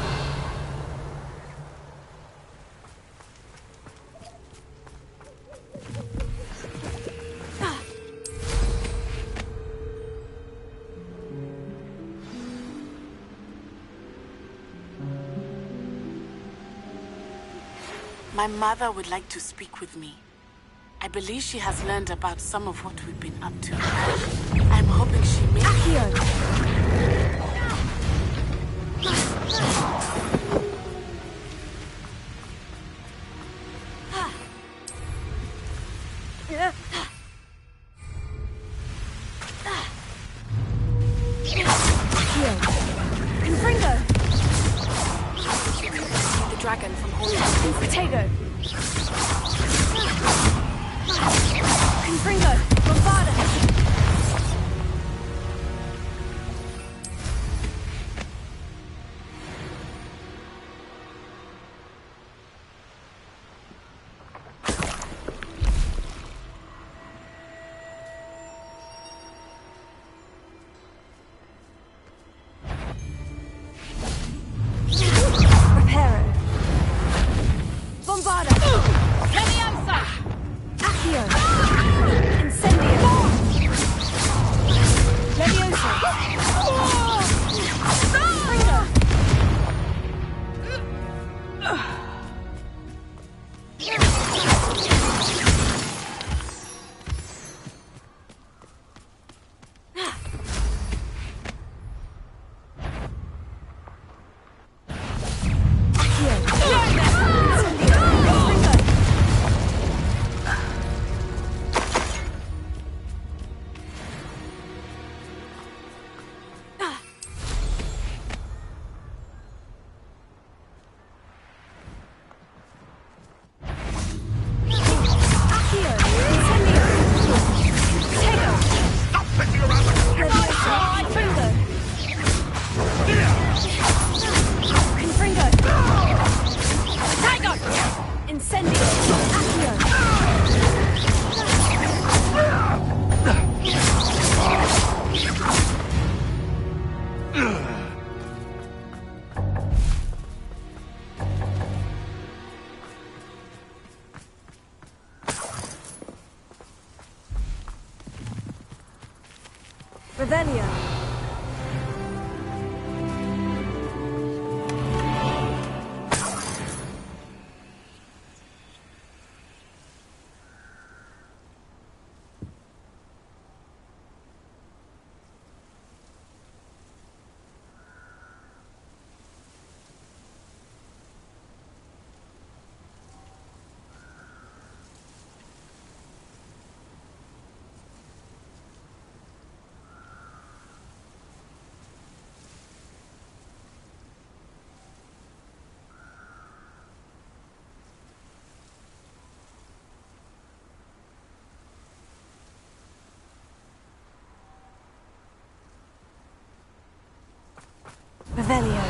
My mother would like to speak with me. I believe she has learned about some of what we've been up to. I'm hoping she may... Confringo! The dragon from Hogwarts. Potato! Confringo! Bombarda! Reparo! Bombarda! Leviosa! Accio! Incendio! Leviosa! Confringo! Revelio. Revelio.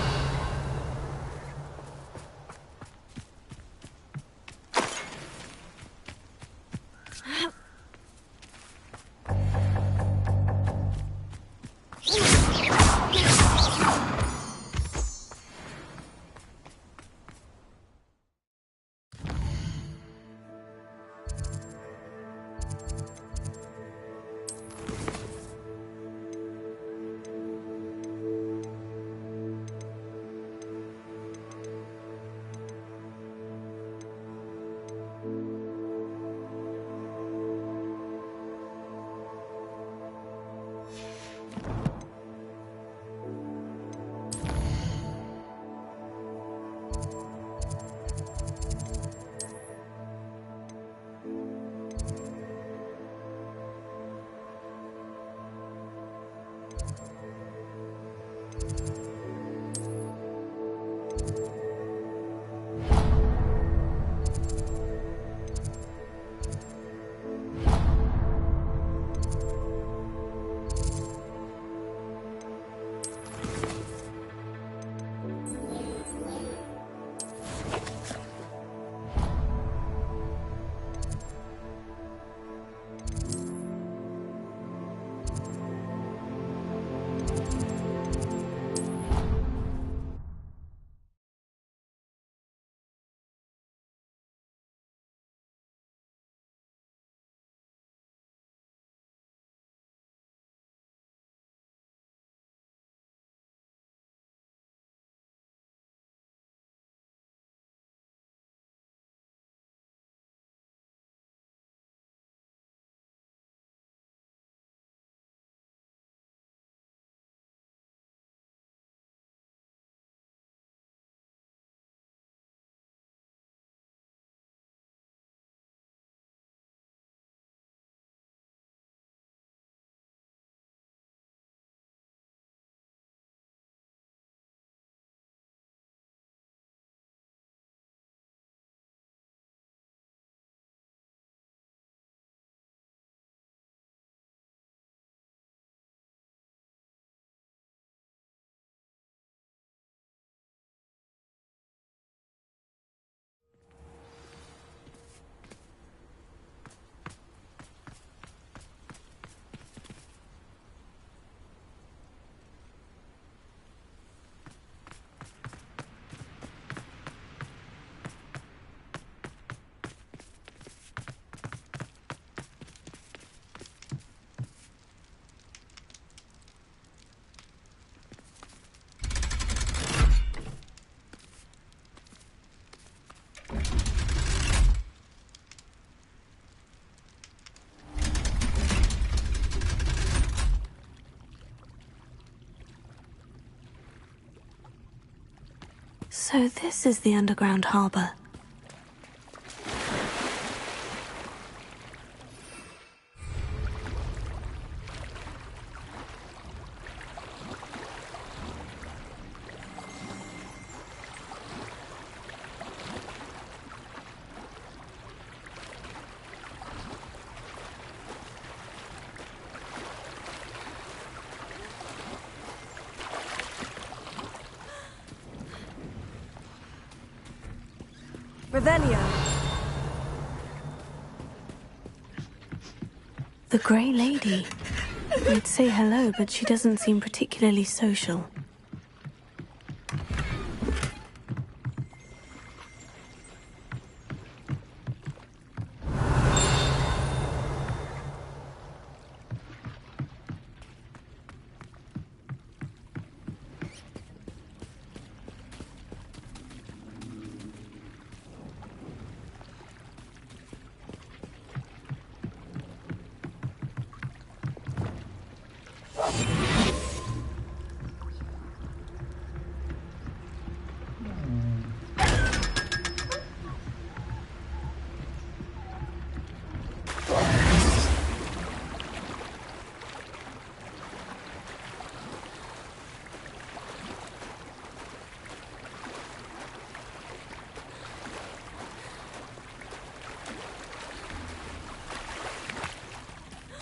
So this is the underground harbour. Revelio. The Grey Lady. I'd say hello, but she doesn't seem particularly social.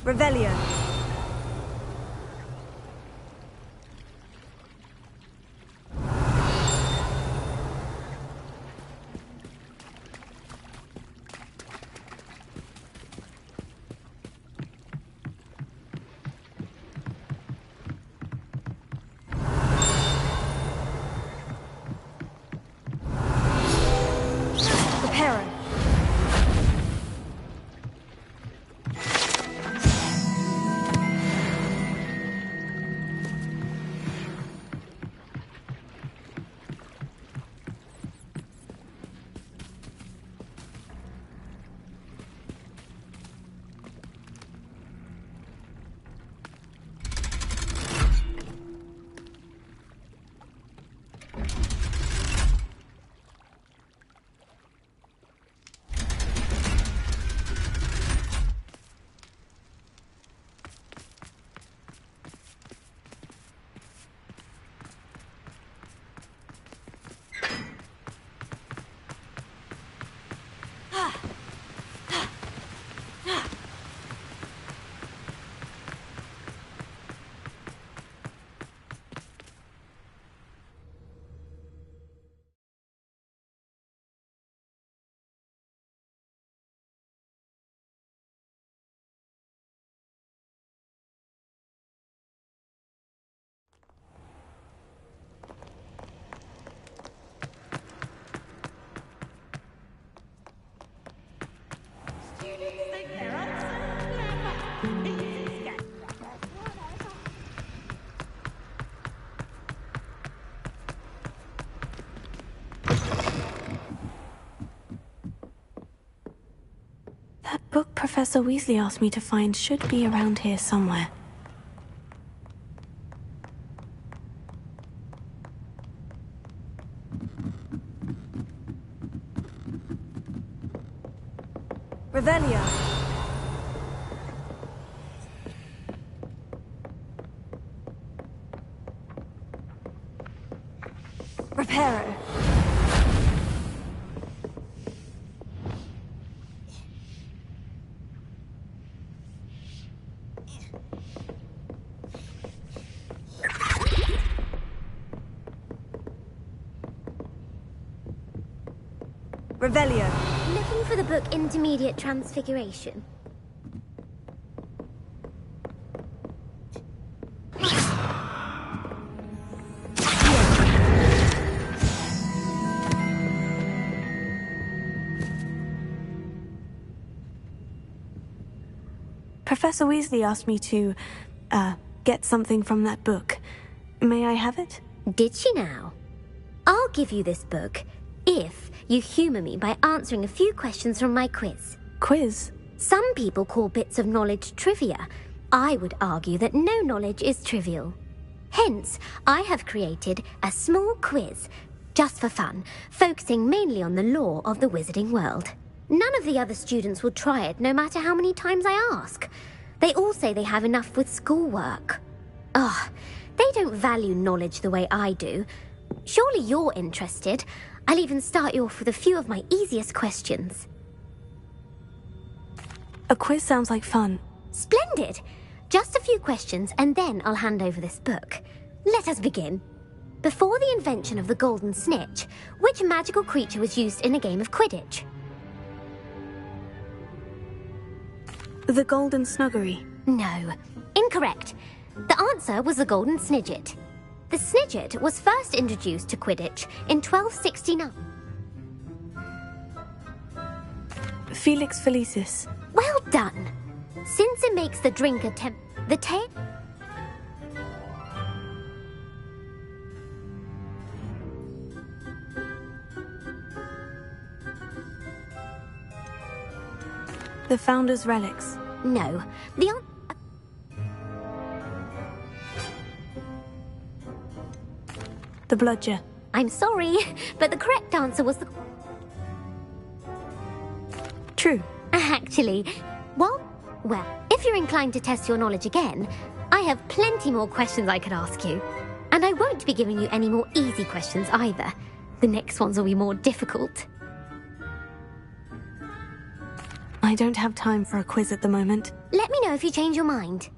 Revelio. Reparo. That book Professor Weasley asked me to find should be around here somewhere. Revelio. Reparo. Revelio. Looking for the book Intermediate Transfiguration. Professor Weasley asked me to, get something from that book. May I have it? Did she now? I'll give you this book if you humour me by answering a few questions from my quiz. Quiz? Some people call bits of knowledge trivia. I would argue that no knowledge is trivial. Hence, I have created a small quiz just for fun, focusing mainly on the lore of the wizarding world. None of the other students will try it, no matter how many times I ask. They all say they have enough with schoolwork. Ugh, they don't value knowledge the way I do. Surely you're interested. I'll even start you off with a few of my easiest questions. A quiz sounds like fun. Splendid! Just a few questions, and then I'll hand over this book. Let us begin. Before the invention of the golden snitch, which magical creature was used in a game of Quidditch? The golden snuggery. No, incorrect. The answer was the golden snidget. The snidget was first introduced to Quidditch in 1269. Felix Felicis. Well done. Since it makes the drink attempt the tail. The Founder's Relics. No, The Bludger. I'm sorry, but the correct answer was the... True. Actually, well, if you're inclined to test your knowledge again, I have plenty more questions I could ask you. And I won't be giving you any more easy questions either. The next ones will be more difficult. I don't have time for a quiz at the moment. Let me know if you change your mind.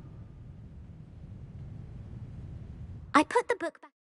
I put the book back.